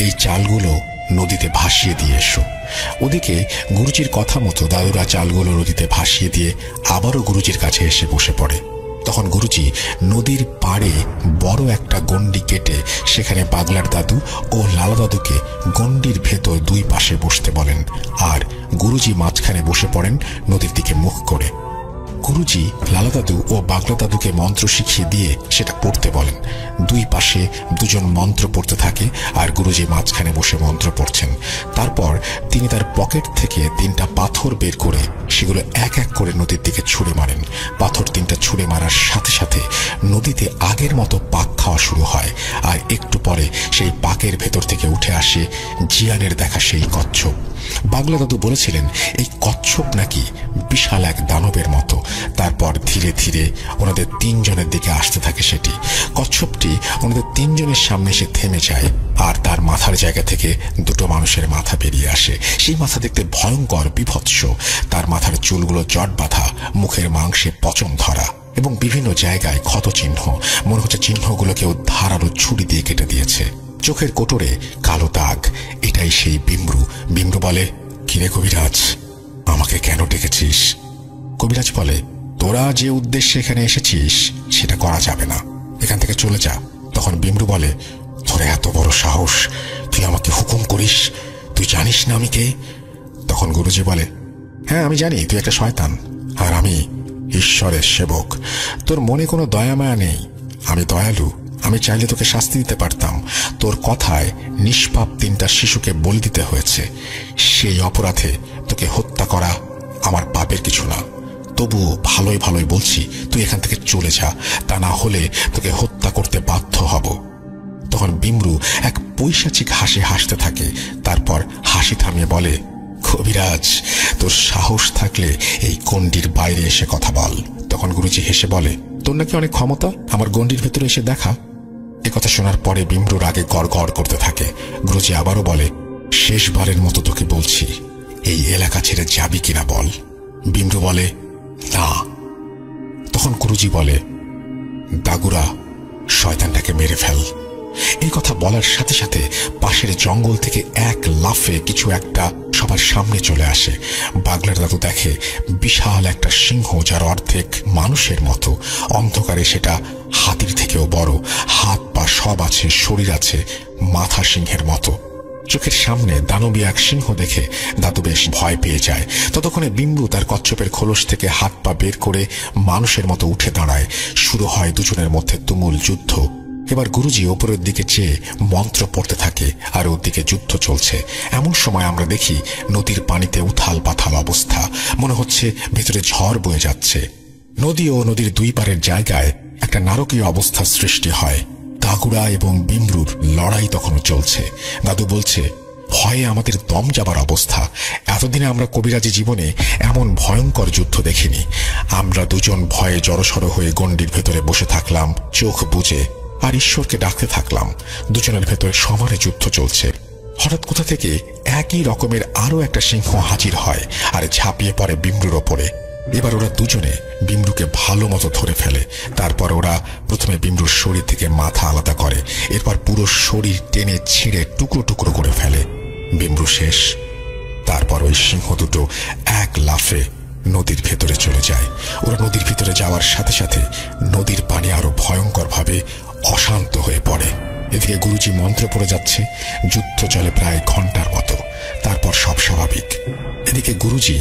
এই চালগুলো নদীতে ভাসিয়ে দিয়ে এসো। ওদিকে গুরুজির কথা মতো দাদুরা চালগুলো নদীতে ভাসিয়ে দিয়ে আবারও গুরুজির কাছে এসে বসে পড়ে। তখন গুরুজি নদীর পাড়ে বড় একটা গন্ডি কেটে সেখানে বাগলার দাদু ও লালা দাদুকে গন্ডির ভেতর 2 পাশে বসতে বলেন, আর গুরুজি মাঝখানে বসে পড়েন নদীর দিকে মুখ করে। গুরুজি লালা দাদু ও বাগলা দাদুকে মন্ত্র শিখিয়ে দিয়ে সেটা পড়তে বলেন। 2 পাশে 2 জন মন্ত্র পড়তে থাকে, আর গুরুজি মাঝখানে বসে মন্ত্র পড়ছেন। তারপর তিনি তার পকেট থেকে 3টা পাথর বের করে সেগুলো এক এক করে নদীর দিকে ছুঁড়ে মারেন। পাথর 3টা ছুঁড়ে মারার সাথে সাথে নদীতে আগের মতো পাক খাওয়া শুরু হয়, আর একটু পরে সেই পাকের ভেতর থেকে উঠে আসে জিয়ানের দেখা সেই কচ্ছপ। বাগলা দাদু বলেছিলেন, এই কচ্ছপ নাকি বিশাল এক দানবের মতো। তারপর ধীরে ধীরে ওনাদের 3 জনের দিকে আসতে থাকে সেটি। কচ্ছপটি ওনাদের 3 জনের সামনে এসে থেমে যায়, আর তার মাথার জায়গা থেকে 2টো মানুষের মাথা বেরিয়ে আসে। সেই মাথা দেখতে ভয়ঙ্কর, বিভৎস। তার মাথার চুলগুলো জট বাঁধা, মুখের মাংসে পচন ধরা এবং বিভিন্ন জায়গায় ক্ষত চিহ্ন। মনে হচ্ছে চিহ্নগুলো কেউ ধারালো ছুরি দিয়ে কেটে দিয়েছে। চোখের কোটরে কালো দাগ। এটাই সেই বিমরু। বিমরু বলে, কিরে কবিরাজ, আমাকে কেন ডেকেছিস? কবিরাজ বলে, তোরা যে উদ্দেশ্যে এখানে এসেছিস সেটা করা যাবে না, এখান থেকে চলে যা। তখন বিমরু বলে, তোর এত বড় সাহস, তুই আমাকে হুকুম করিস? তুই জানিস না আমি কে? তখন গুরুজি বলে, হ্যাঁ আমি জানি তুই একটা শয়তান, আর আমি ঈশ্বরের সেবক। তোর মনে কোনো দয়া মায়া নেই। আমি দয়ালু, আমি চাইলে তোকে শাস্তি দিতে পারতাম। তোর কথায় নিষ্পাপ 3টা শিশুকে বলি দিতে হয়েছে। সেই অপরাধে তোকে হত্যা করা আমার পাপের কিছু না। তবুও ভালোই ভালোই বলছি তুই এখান থেকে চলে যা, তা না হলে তোকে হত্যা করতে বাধ্য হব। তখন বিমরু এক পৈশাচিক হাসি হাসতে থাকে, তারপর হাসি থামিয়ে বলে, কবিরাজ, তোর সাহস থাকলে এই গণ্ডির বাইরে এসে কথা বল। তখন গুরুজি হেসে বলে, তোর নাকি অনেক ক্ষমতা, আমার গণ্ডির ভেতরে এসে দেখা। একথা শোনার পরে বিমরুর আগে গড় গড় করতে থাকে। গুরুজি আবারও বলে, শেষবারের মতো তোকে বলছি, এই এলাকা ছেড়ে যাবি কিনা বল। বিমরু বলে, না। তখন গুরুজি বলে, দাগুরা, শয়তানটাকে মেরে ফেল। এই কথা বলার সাথে সাথে পাশের জঙ্গল থেকে এক লাফে কিছু একটা সবার সামনে চলে আসে। বাগলার দাদু দেখে বিশাল একটা সিংহ, যার অর্ধেক মানুষের মতো, অন্ধকারে সেটা হাতির থেকেও বড়, হাত পা সব আছে, শরীর আছে মাথা সিংহের মতো। চোখের সামনে দানবী এক সিংহ দেখে দাদু বেশ ভয় পেয়ে যায়। ততক্ষণে বিম্বু তার কচ্ছপের খোলস থেকে হাত পা বের করে মানুষের মতো উঠে দাঁড়ায়। শুরু হয় দুজনের মধ্যে তুমুল যুদ্ধ। এবার গুরুজি ওপরের দিকে চেয়ে মন্ত্র পড়তে থাকে, আর ওর দিকে যুদ্ধ চলছে। এমন সময় আমরা দেখি নদীর পানিতে উথাল পাথাল অবস্থা, মনে হচ্ছে ভেতরে ঝড় বয়ে যাচ্ছে। নদী ও নদীর দুই পারের জায়গায় একটা নারকীয় অবস্থা সৃষ্টি হয়। দাগুরা এবং বিমরুর লড়াই তখনও চলছে। দাদু বলছে, ভয়ে আমাদের দম যাবার অবস্থা। এতদিনে আমরা কবিরাজি জীবনে এমন ভয়ঙ্কর যুদ্ধ দেখিনি। আমরা দুজন ভয়ে জড়সড় হয়ে গণ্ডির ভেতরে বসে থাকলাম, চোখ বুজে, আর ঈশ্বরকে ডাকতে থাকলাম। দুজনের ভেতরে সমানে যুদ্ধ চলছে। হঠাৎ কোথা থেকে একই রকমের আরো একটা সিংহ হাজির হয় আর ঝাঁপিয়ে পড়ে বিমরুর ওপরে। এবার ওরা দুজনে বিমরুকে ভালো মতো ধরে ফেলে। তারপর ওরা প্রথমে বিমরুর শরীর থেকে মাথা আলাদা করে, এরপর পুরো শরীর টেনে ছিঁড়ে টুকরো টুকরো করে ফেলে। বিমরু শেষ। তারপর ওই সিংহ দুটো এক লাফে নদীর ভেতরে চলে যায়। ওরা নদীর ভিতরে যাওয়ার সাথে সাথে নদীর পানি আরো ভয়ঙ্কর ভাবে অশান্ত হয়ে পড়ে। এদিকে গুরুজি মন্ত্র পড়ে যাচ্ছে। যুদ্ধ চলে প্রায় ঘন্টার মতো। তারপর সব স্বাভাবিক। এদিকে গুরুজি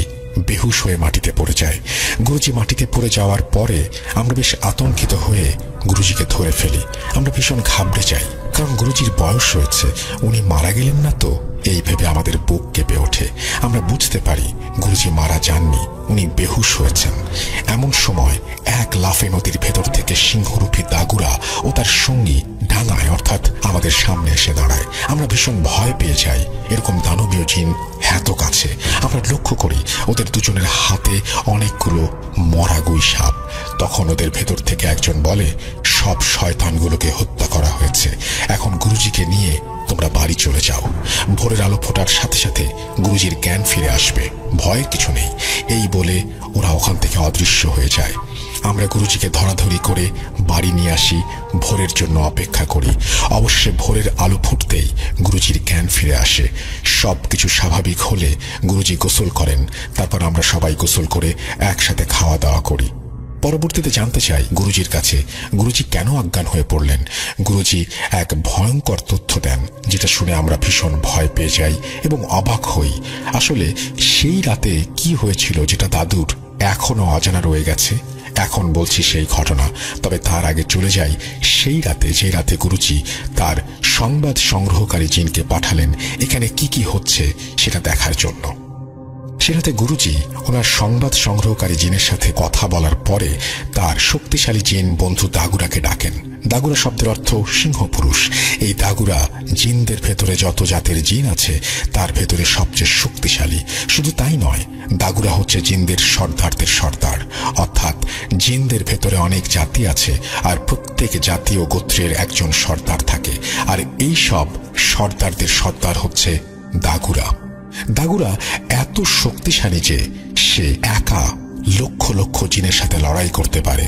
বেহুশ হয়ে মাটিতে পড়ে যায়। গুরুজি মাটিতে পড়ে যাওয়ার পরে আমরা বেশ আতঙ্কিত হয়ে গুরুজিকে ধরে ফেলি। আমরা ভীষণ ঘাবড়ে যাই, কারণ গুরুজির বয়স হয়েছে, উনি মারা গেলেন না তো, এই ভেবে আমাদের বুক কেঁপে ওঠে। আমরা বুঝতে পারি গুরুজি মারা যাননি, উনি বেহুশ হয়েছেন। এমন সময় এক লাফে নদীর ভেতর থেকে সিংহরূপী দাগুরা ও তার সঙ্গী ডাঙায় অর্থাৎ আমাদের সামনে এসে দাঁড়ায়। আমরা ভীষণ ভয় পেয়ে যাই। এরকম দানবীয় জিন এত কাছে। আমরা লক্ষ্য করি ওদের দুজনের হাতে অনেকগুলো মরা গুই সাপ। তখন ওদের ভেতর থেকে একজন বলে, সব শয়তানগুলোকে হত্যা করা হয়েছে, এখন গুরুজিকে নিয়ে তোমরা বাড়ি চলে যাও। ভোরের আলো ফোটার সাথে সাথে গুরুজির জ্ঞান ফিরে আসবে, ভয়ের কিছু নেই। এই বলে ওরা ওখান থেকে অদৃশ্য হয়ে যায়। আমরা গুরুজিকে ধরাধরি করে বাড়ি নিয়ে আসি, ভোরের জন্য অপেক্ষা করি। অবশ্যই ভোরের আলো ফুটতেই গুরুজির জ্ঞান ফিরে আসে। সবকিছু স্বাভাবিক হলে গুরুজি গোসল করেন। তারপর আমরা সবাই গোসল করে একসাথে খাওয়া দাওয়া করি। পরবর্তীতে জানতে চাই গুরুজির কাছে গুরুজি কেন অজ্ঞান হয়ে পড়লেন। গুরুজি এক ভয়ঙ্কর তথ্য দেন, যেটা শুনে আমরা ভীষণ ভয় পেয়ে যাই এবং অবাক হই। আসলে সেই রাতে কি হয়েছিল যেটা দাদুর এখনো অজানা রয়ে গেছে। এখন বলছি সেই ঘটনা, তবে তার আগে চলে যাই সেই রাতে, যে রাতে গুরুজি তার সংবাদ সংগ্রহকারী জিনকে পাঠালেন এখানে কি কি হচ্ছে সেটা দেখার জন্য। সেরাতে গুরুজি ওনার সংবাদ সংগ্রহকারী জিনের সাথে কথা বলার পরে তার শক্তিশালী জিন বন্ধু দাগুরাকে ডাকেন। দাগুরা শব্দের অর্থ সিংহ পুরুষ। এই দাগুরা জিনদের ভেতরে যত জাতের জিন আছে তার ভেতরে সবচেয়ে শক্তিশালী। শুধু তাই নয়, দাগুরা হচ্ছে জিনদের সর্দারদের সর্দার, অর্থাৎ জিনদের ভেতরে অনেক জাতি আছে আর প্রত্যেক জাতি ও গোত্রের একজন সর্দার থাকে, আর এই সব সর্দারদের সর্দার হচ্ছে দাগুরা। দাগুরা এত শক্তিশালী যে সে একা লক্ষ লক্ষ জিনের সাথে লড়াই করতে পারে।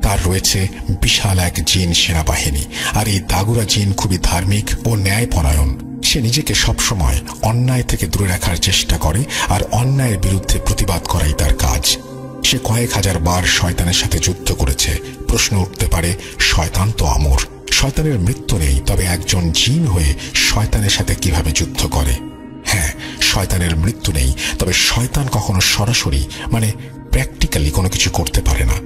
তার রয়েছে বিশাল এক জিন সেনাবাহিনী, আর এই দাগুরা জিন খুবই ধার্মিক ও ন্যায়পরায়ণ। সে নিজেকে সবসময় অন্যায় থেকে দূরে রাখার চেষ্টা করে, আর অন্যায়ের বিরুদ্ধে প্রতিবাদ করাই তার কাজ। সে কয়েক হাজার বার শয়তানের সাথে যুদ্ধ করেছে। প্রশ্ন উঠতে পারে, শয়তান তো অমর, শয়তানের মৃত্যু নেই, তবে একজন জিন হয়ে শয়তানের সাথে কিভাবে যুদ্ধ করে? হ্যাঁ, শয়তানের মৃত্যু নেই, তবে শয়তান কখনো সরাসরি মানে প্র্যাকটিক্যালি কোনো কিছু করতে পারে না।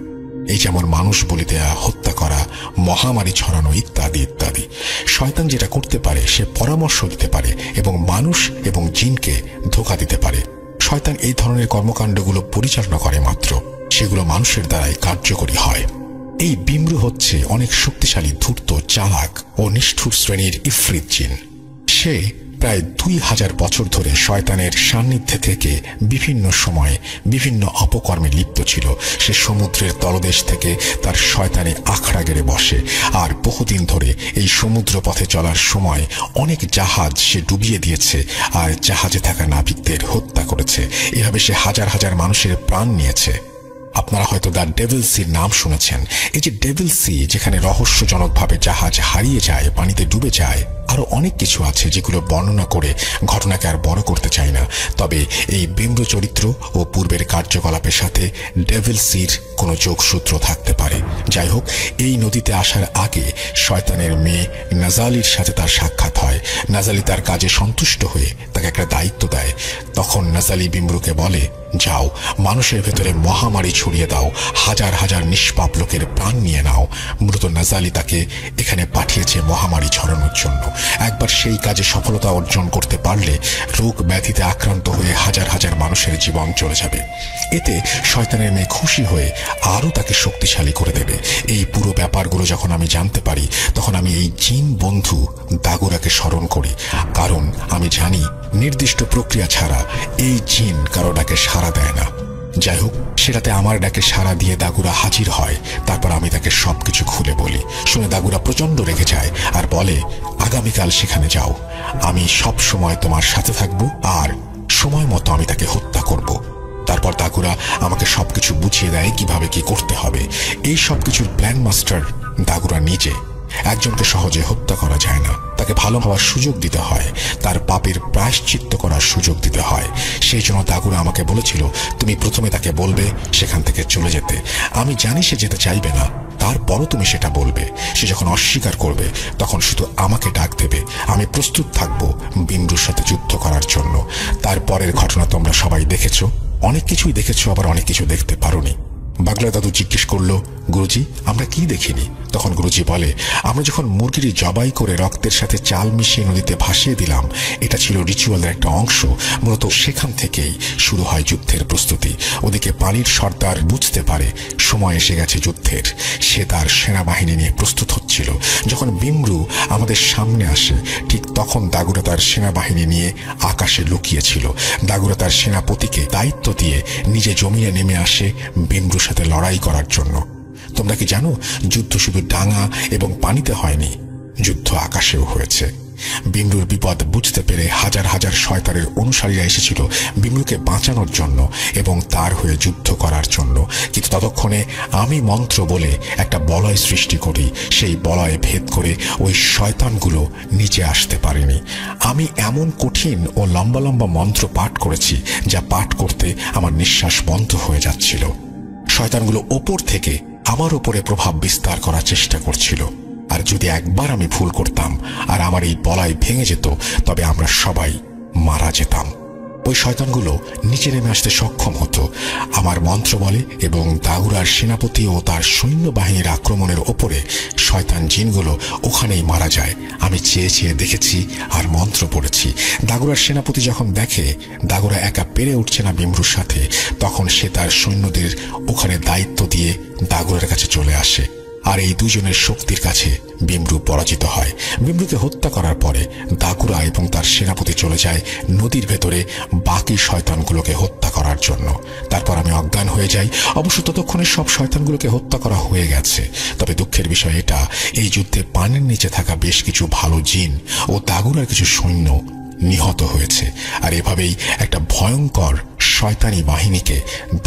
এই যেমন মানুষ বলি দেয়া, হত্যা করা, মহামারী ছড়ানো ইত্যাদি ইত্যাদি। শয়তান যেটা করতে পারে সে পরামর্শ দিতে পারে এবং মানুষ এবং জিনকে ধোঁকা দিতে পারে। শয়তান এই ধরনের কর্মকাণ্ডগুলো পরিচালনা করে মাত্র। সেগুলো মানুষের দ্বারাই কার্যকরী হয়। এই বিমরু হচ্ছে অনেক শক্তিশালী, ধূর্ত, চালাক ও নিষ্ঠুর শ্রেণীর ইফরিত জিন। সে প্রায় 2000 বছর ধরে শয়তানের সান্নিধ্যে থেকে বিভিন্ন সময়ে বিভিন্ন অপকর্মে লিপ্ত ছিল। সে সমুদ্রের তলদেশ থেকে তার শয়তানি আখড়া গেড়ে বসে, আর বহুদিন ধরে এই সমুদ্র পথে চলার সময় অনেক জাহাজ সে ডুবিয়ে দিয়েছে আর জাহাজে থাকা নাবিকদের হত্যা করেছে। এভাবে সে হাজার হাজার মানুষের প্রাণ নিয়েছে। আপনারা হয়তো দ্য ডেভিল সির নাম শুনেছেন। এই যে ডেভিল সি, যেখানে রহস্যজনকভাবে জাহাজ হারিয়ে যায়, পানিতে ডুবে যায়, আরো অনেক কিছু আছে যেগুলো বর্ণনা করে ঘটনাকে আর বড় করতে চাই না। তবে এই বিমরু চরিত্র ও পূর্বের কার্যকলাপের সাথে ডেভিল সির কোনো যোগসূত্র থাকতে পারে। যাই হোক, এই নদীতে আসার আগে শয়তানের মেয়ে নাজালির সাথে তার সাক্ষাৎ হয়। নাজালি তার কাজে সন্তুষ্ট হয়ে তাকে একটা দায়িত্ব দেয়। তখন নাজালি বিমরুকে বলে, যাও, মানুষের ভেতরে মহামারী ছড়িয়ে দাও, হাজার হাজার নিষ্পাপ লোকের প্রাণ নিয়ে নাও। মূলত নাজালি তাকে এখানে পাঠিয়েছে মহামারী ছড়ানোর জন্য। একবার সেই কাজে সফলতা অর্জন করতে পারলে রোগ ব্যাধিতে আক্রান্ত হয়ে হাজার হাজার মানুষের জীবন চলে যাবে। এতে শয়তানের মেয়ে খুশি হয়ে আরো তাকে শক্তিশালী করে দেবে। এই পুরো ব্যাপারগুলো যখন আমি জানতে পারি, তখন আমি এই জিন বন্ধু দাগুরাকে স্মরণ করি, কারণ আমি জানি নির্দিষ্ট প্রক্রিয়া ছাড়া এই জিন কারো ডাকে সাড়া দেয় না। যাই হোক, সেটাতে আমার ডাকে সাড়া দিয়ে দাগুরা হাজির হয়। তারপর আমি তাকে সবকিছু খুলে বলি। শুনে দাগুরা প্রচন্ড রেগে যায় আর বলে, আগামীকাল সেখানে যাও, আমি সব সময় তোমার সাথে থাকবো আর সময় মতো আমি তাকে হত্যা করব। তারপর দাগুরা আমাকে সবকিছু বুঝিয়ে দেয় কিভাবে কি করতে হবে। এই সবকিছুর প্ল্যান মাস্টার দাগুরা নিজে। একজনকে সহজে হত্যা করা যায় না, তাকে ভালো হওয়ার সুযোগ দিতে হয়, তার পাপের প্রায়শ্চিত্ত করার সুযোগ দিতে হয়। সেই জন্য দাগুরা আমাকে বলেছিল, তুমি প্রথমে তাকে বলবে সেখান থেকে চলে যেতে। আমি জানি সে যেতে চাইবে না, তারপরও তুমি সেটা বলবে। সে যখন অস্বীকার করবে তখন শুধু আমাকে ডাক দেবে। আমি প্রস্তুত থাকবো বিমরুর সাথে যুদ্ধ করার জন্য। তারপরের ঘটনা তোমরা সবাই দেখেছো, অনেক কিছুই দেখেছো, আবার অনেক কিছু দেখতে পারোনি। বাগলা দাদু জিজ্ঞেস করলো, গুরুজি, আমরা কি দেখিনি? তখন গুরুজি বলে, আমরা যখন মুরগিটি জবাই করে রক্তের সাথে চাল মিশিয়ে নদীতে ভাসিয়ে দিলাম, এটা ছিল রিচুয়ালের একটা অংশ। মূলত সেখান থেকেই শুরু হয় যুদ্ধের প্রস্তুতি। ওদিকে পানির সর্দার বুঝতে পারে সময় এসে গেছে যুদ্ধের। সে তার সেনাবাহিনী নিয়ে প্রস্তুত হচ্ছিল। যখন বিমরু আমাদের সামনে আসে, ঠিক তখন দাগুরা তার সেনাবাহিনী নিয়ে আকাশে লুকিয়েছিল। দাগুরা তার সেনাপতিকে দায়িত্ব দিয়ে নিজে জমিনে নেমে আসে বিমরুর সাথে লড়াই করার জন্য। তোমরা কি জানো, যুদ্ধ শুধু ডাঙা এবং পানিতে হয়নি, যুদ্ধ আকাশেও হয়েছে। বিমরুর বিপদ বুঝতে পেরে হাজার হাজার শয়তানের অনুসারীরা এসেছিল বিমরুকে বাঁচানোর জন্য এবং তার হয়ে যুদ্ধ করার জন্য। কিন্তু ততক্ষণে আমি মন্ত্র বলে একটা বলয় সৃষ্টি করি। সেই বলয় ভেদ করে ওই শয়তানগুলো নিচে আসতে পারেনি। আমি এমন কঠিন ও লম্বা লম্বা মন্ত্র পাঠ করেছি, যা পাঠ করতে আমার নিঃশ্বাস বন্ধ হয়ে যাচ্ছিল। শয়তানগুলো ওপর থেকে আমার উপরে প্রভাব বিস্তার করার চেষ্টা করছিল। আর যদি একবার আমি ভুল করতাম আর আমার এই বলয় ভেঙে যেত, তবে আমরা সবাই মারা যেতাম। ওই শয়তানগুলো নিচে নেমে আসতে সক্ষম হতো আমার মন্ত্র বলে, এবং দাগুরার সেনাপতি ও তার সৈন্যবাহিনীর আক্রমণের ওপরে শয়তান জিনগুলো ওখানেই মারা যায়। আমি চেয়ে চেয়ে দেখেছি আর মন্ত্র পড়েছি। দাগুরার সেনাপতি যখন দেখে দাগুরা একা পেরে উঠছে না বিমরুর সাথে, তখন সে তার সৈন্যদের ওখানে দায়িত্ব দিয়ে দাগুরার কাছে চলে আসে। আর এই দুজনের শক্তির কাছে বিমরু পরাজিত হয়। বিমরুকে হত্যা করার পরে দাগুরা এবং তার সেনাপতি চলে যায় নদীর ভেতরে বাকি শয়তানগুলোকে হত্যা করার জন্য। তারপর আমি অজ্ঞান হয়ে যাই। অবশ্য ততক্ষণে সব শয়তানগুলোকে হত্যা করা হয়ে গেছে। তবে দুঃখের বিষয় এটা, এই যুদ্ধে পানির নিচে থাকা বেশ কিছু ভালো জিন ও দাগুরার কিছু সৈন্য নিহত হয়েছে। আর এভাবেই একটা ভয়ঙ্কর শয়তানি বাহিনীকে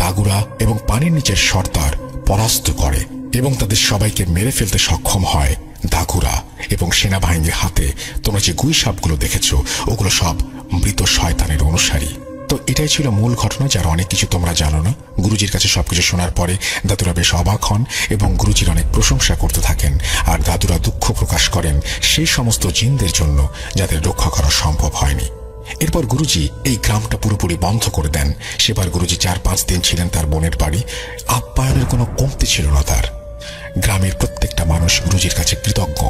দাগুরা এবং পানির নিচের সর্দার পরাস্ত করে এবং তাদের সবাইকে মেরে ফেলতে সক্ষম হয় দাগুরা এবং সেনাবাহিনীর হাতে। তোমরা যে গুই সাপগুলো দেখেছো, ওগুলো সব মৃত শয়তানের অনুসারী। তো এটাই ছিল মূল ঘটনা, যার অনেক কিছু তোমরা জানো না। গুরুজির কাছে সবকিছু শোনার পরে দাদুরা বেশ অবাক হন এবং গুরুজির অনেক প্রশংসা করতে থাকেন। আর দাদুরা দুঃখ প্রকাশ করেন সেই সমস্ত জিনদের জন্য যাদের রক্ষা করা সম্ভব হয়নি। এরপর গুরুজি এই গ্রামটা পুরোপুরি বন্ধ করে দেন। সেবার গুরুজি 4-5 দিন ছিলেন তার বোনের বাড়ি। আপ্যায়নের কোনো কমতি ছিল না তার। গ্রামের প্রত্যেকটা মানুষ গুরুজির কাছে কৃতজ্ঞ।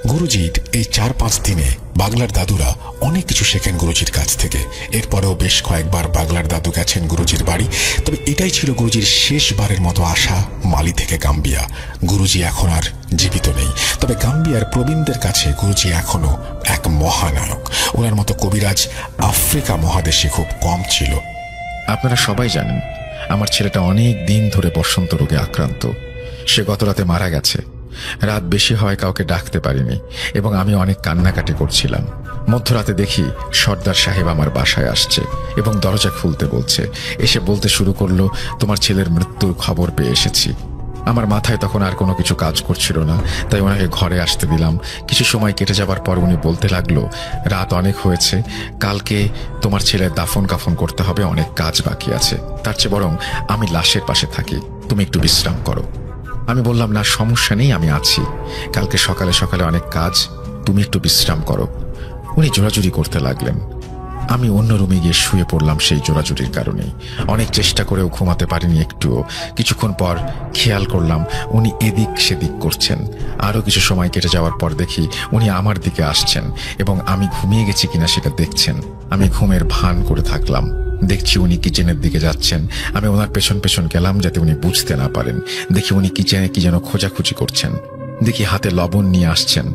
গুরুজির এই 4-5 দিনে বাগলার দাদুরা অনেক কিছু শেখেন গুরুজির কাছ থেকে। এরপরেও বেশ কয়েকবার বাগলার দাদু গেছেন গুরুজির বাড়ি। তবে এটাই ছিল গুরুজির শেষবারের মতো আসা মালি থেকে গাম্বিয়া। গুরুজি এখন আর জীবিত নেই, তবে গাম্বিয়ার প্রবীণদের কাছে গুরুজি এখনো এক মহানায়ক। ওনার মতো কবিরাজ আফ্রিকা মহাদেশে খুব কম ছিল। আপনারা সবাই জানেন আমার ছেলেটা অনেক দিন ধরে বসন্ত রোগে আক্রান্ত। সে গত রাতে মারা গেছে। রাত বেশি হয়, কাউকে ডাকতে পারিনি এবং আমি অনেক কান্নাকাটি করছিলাম। মধ্যরাতে দেখি সর্দার সাহেব আমার বাসায় আসছে এবং দরজা খুলতে বলছে। এসে বলতে শুরু করলো, তোমার ছেলের মৃত্যুর খবর পেয়ে এসেছি। আমার মাথায় তখন আর কোনো কিছু কাজ করছিল না, তাই ওনাকে ঘরে আসতে দিলাম। কিছু সময় কেটে যাবার পর উনি বলতে লাগলো, রাত অনেক হয়েছে, কালকে তোমার ছেলের দাফন কাফন করতে হবে, অনেক কাজ বাকি আছে। তার চেয়ে বরং আমি লাশের পাশে থাকি, তুমি একটু বিশ্রাম করো। আমি বললাম, না সমস্যা নেই, আমি আছি, কালকে সকালে সকালে অনেক কাজ, তুমি একটু বিশ্রাম করো। উনি জোরাজুরি করতে লাগলেন। আমি অন্য রুমে গিয়ে শুয়ে পড়লাম সেই জোরাজুরির কারণে। অনেক চেষ্টা করেও ঘুমাতে পারিনি একটুও। কিছুক্ষণ পর খেয়াল করলাম উনি এদিক সেদিক করছেন। আরও কিছু সময় কেটে যাওয়ার পর দেখি উনি আমার দিকে আসছেন এবং আমি ঘুমিয়ে গেছি কিনা সেটা দেখছেন। আমি ঘুমের ভান করে থাকলাম। দেখছি উনি কিচেনের দিকে যাচ্ছেন। আমি ওনার পেছন পেছন গেলাম যাতে উনি বুঝতে না পারেন। দেখি উনি কিচেনে কি যেন খোঁজাখুঁজি করছেন। দেখি হাতে লবণ নিয়ে আসছেন।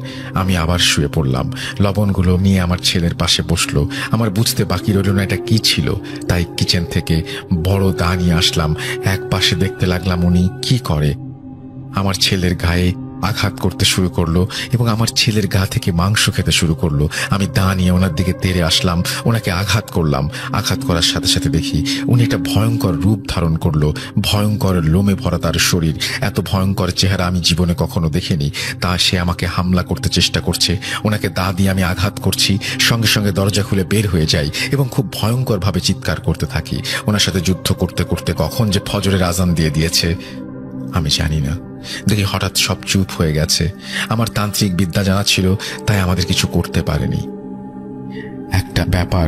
আমি আবার শুয়ে পড়লাম। লবণগুলো নিয়ে আমার ছেলের পাশে বসলো। আমার বুঝতে বাকি রইল না এটা কি ছিল, তাই কিচেন থেকে বড় দা নিয়ে আসলাম। এক পাশে দেখতে লাগলাম উনি কি করে। আমার ছেলের গায়ে আঘাত করতে শুরু করলো এবং আমার ছেলের গা থেকে মাংস খেতে শুরু করলো। আমি দা নিয়ে ওনার দিকে তেড়ে আসলাম, ওনাকে আঘাত করলাম। আঘাত করার সাথে সাথে দেখি উনি একটা ভয়ঙ্কর রূপ ধারণ করলো। ভয়ঙ্কর লোমে ভরা তার শরীর। এত ভয়ঙ্কর চেহারা আমি জীবনে কখনো দেখিনি। তা সে আমাকে হামলা করতে চেষ্টা করছে। ওনাকে দা দিয়ে আমি আঘাত করছি, সঙ্গে সঙ্গে দরজা খুলে বের হয়ে যাই এবং খুব ভয়ঙ্কর ভাবে চিৎকার করতে থাকি। ওনার সাথে যুদ্ধ করতে করতে কখন যে ফজরের আজান দিয়ে দিয়েছে আমি জানি না। দেখি হঠাৎ সব চুপ হয়ে গেছে। আমার তান্ত্রিক বিদ্যা জানা ছিল, তাই আমাদের কিছু করতে পারেনি। একটা ব্যাপার,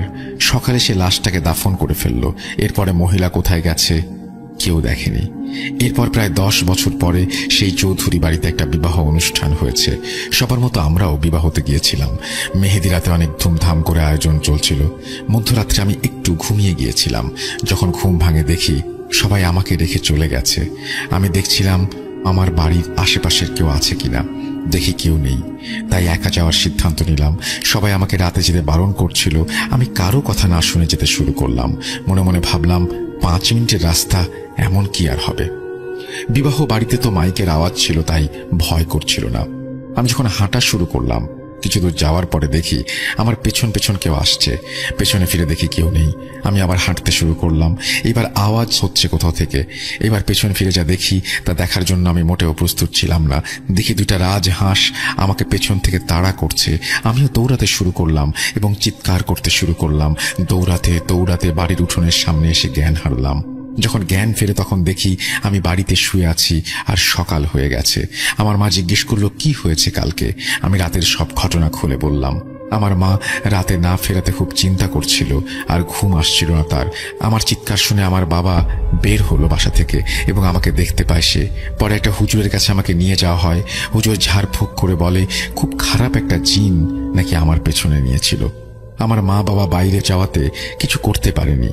সকালে সে লাশটাকে দাফন করে ফেললো। এরপরে মহিলা কোথায় গেছে কেউ দেখেনি। এরপর প্রায় 10 বছর পরে সেই চৌধুরী বাড়িতে একটা বিবাহ অনুষ্ঠান হয়েছে। সবার মতো আমরাও বিবাহতে গিয়েছিলাম। মেহেদি রাতে অনেক ধুমধাম করে আয়োজন চলছিল। মধ্যরাত্রে আমি একটু ঘুমিয়ে গিয়েছিলাম। যখন ঘুম ভাঙে দেখি সবাই আমাকে রেখে চলে গেছে। আমি দেখছিলাম আমার বাড়ির আশেপাশের কেউ আছে কিনা। দেখি কেউ নেই, তাই একা যাওয়ার সিদ্ধান্ত নিলাম। সবাই আমাকে রাতে যেতে বারণ করছিল। আমি কারো কথা না শুনে যেতে শুরু করলাম। মনে মনে ভাবলাম 5 মিনিটের রাস্তা, এমন কি আর হবে। বিবাহ বাড়িতে তো মাইকের আওয়াজ ছিল, তাই ভয় করছিল না। আমি যখন হাঁটা শুরু করলাম, কিছু দূর যাওয়ার পরে দেখি আমার পেছন পেছন কেউ আসছে। পেছনে ফিরে দেখি কেউ নেই। আমি আবার হাঁটতে শুরু করলাম। এবার আওয়াজ হচ্ছে কোথাও থেকে। এবার পেছন ফিরে যা দেখি তা দেখার জন্য আমি মোটেও প্রস্তুত ছিলাম না। দেখি 2টা রাজহাঁস আমাকে পেছন থেকে তাড়া করছে। আমিও দৌড়াতে শুরু করলাম এবং চিৎকার করতে শুরু করলাম। দৌড়াতে দৌড়াতে বাড়ির উঠোনের সামনে এসে জ্ঞান হারালাম। যখন জ্ঞান ফেরে তখন দেখি আমি বাড়িতে শুয়ে আছি আর সকাল হয়ে গেছে। আমার মা জিজ্ঞেস করলো কি হয়েছে কালকে। আমি রাতের সব ঘটনা খুলে বললাম। আমার মা রাতে না ফেরাতে খুব চিন্তা করছিল আর ঘুম আসছিল না তার। আমার চিৎকার শুনে আমার বাবা বের হলো বাসা থেকে এবং আমাকে দেখতে পায় সে। পরে একটা হুজুরের কাছে আমাকে নিয়ে যাওয়া হয়। হুজুর ঝাড়ফুঁক করে বলে খুব খারাপ একটা জিন নাকি আমার পেছনে নিয়েছিল। আমার মা বাবা বাইরে যাওয়াতে কিছু করতে পারেনি।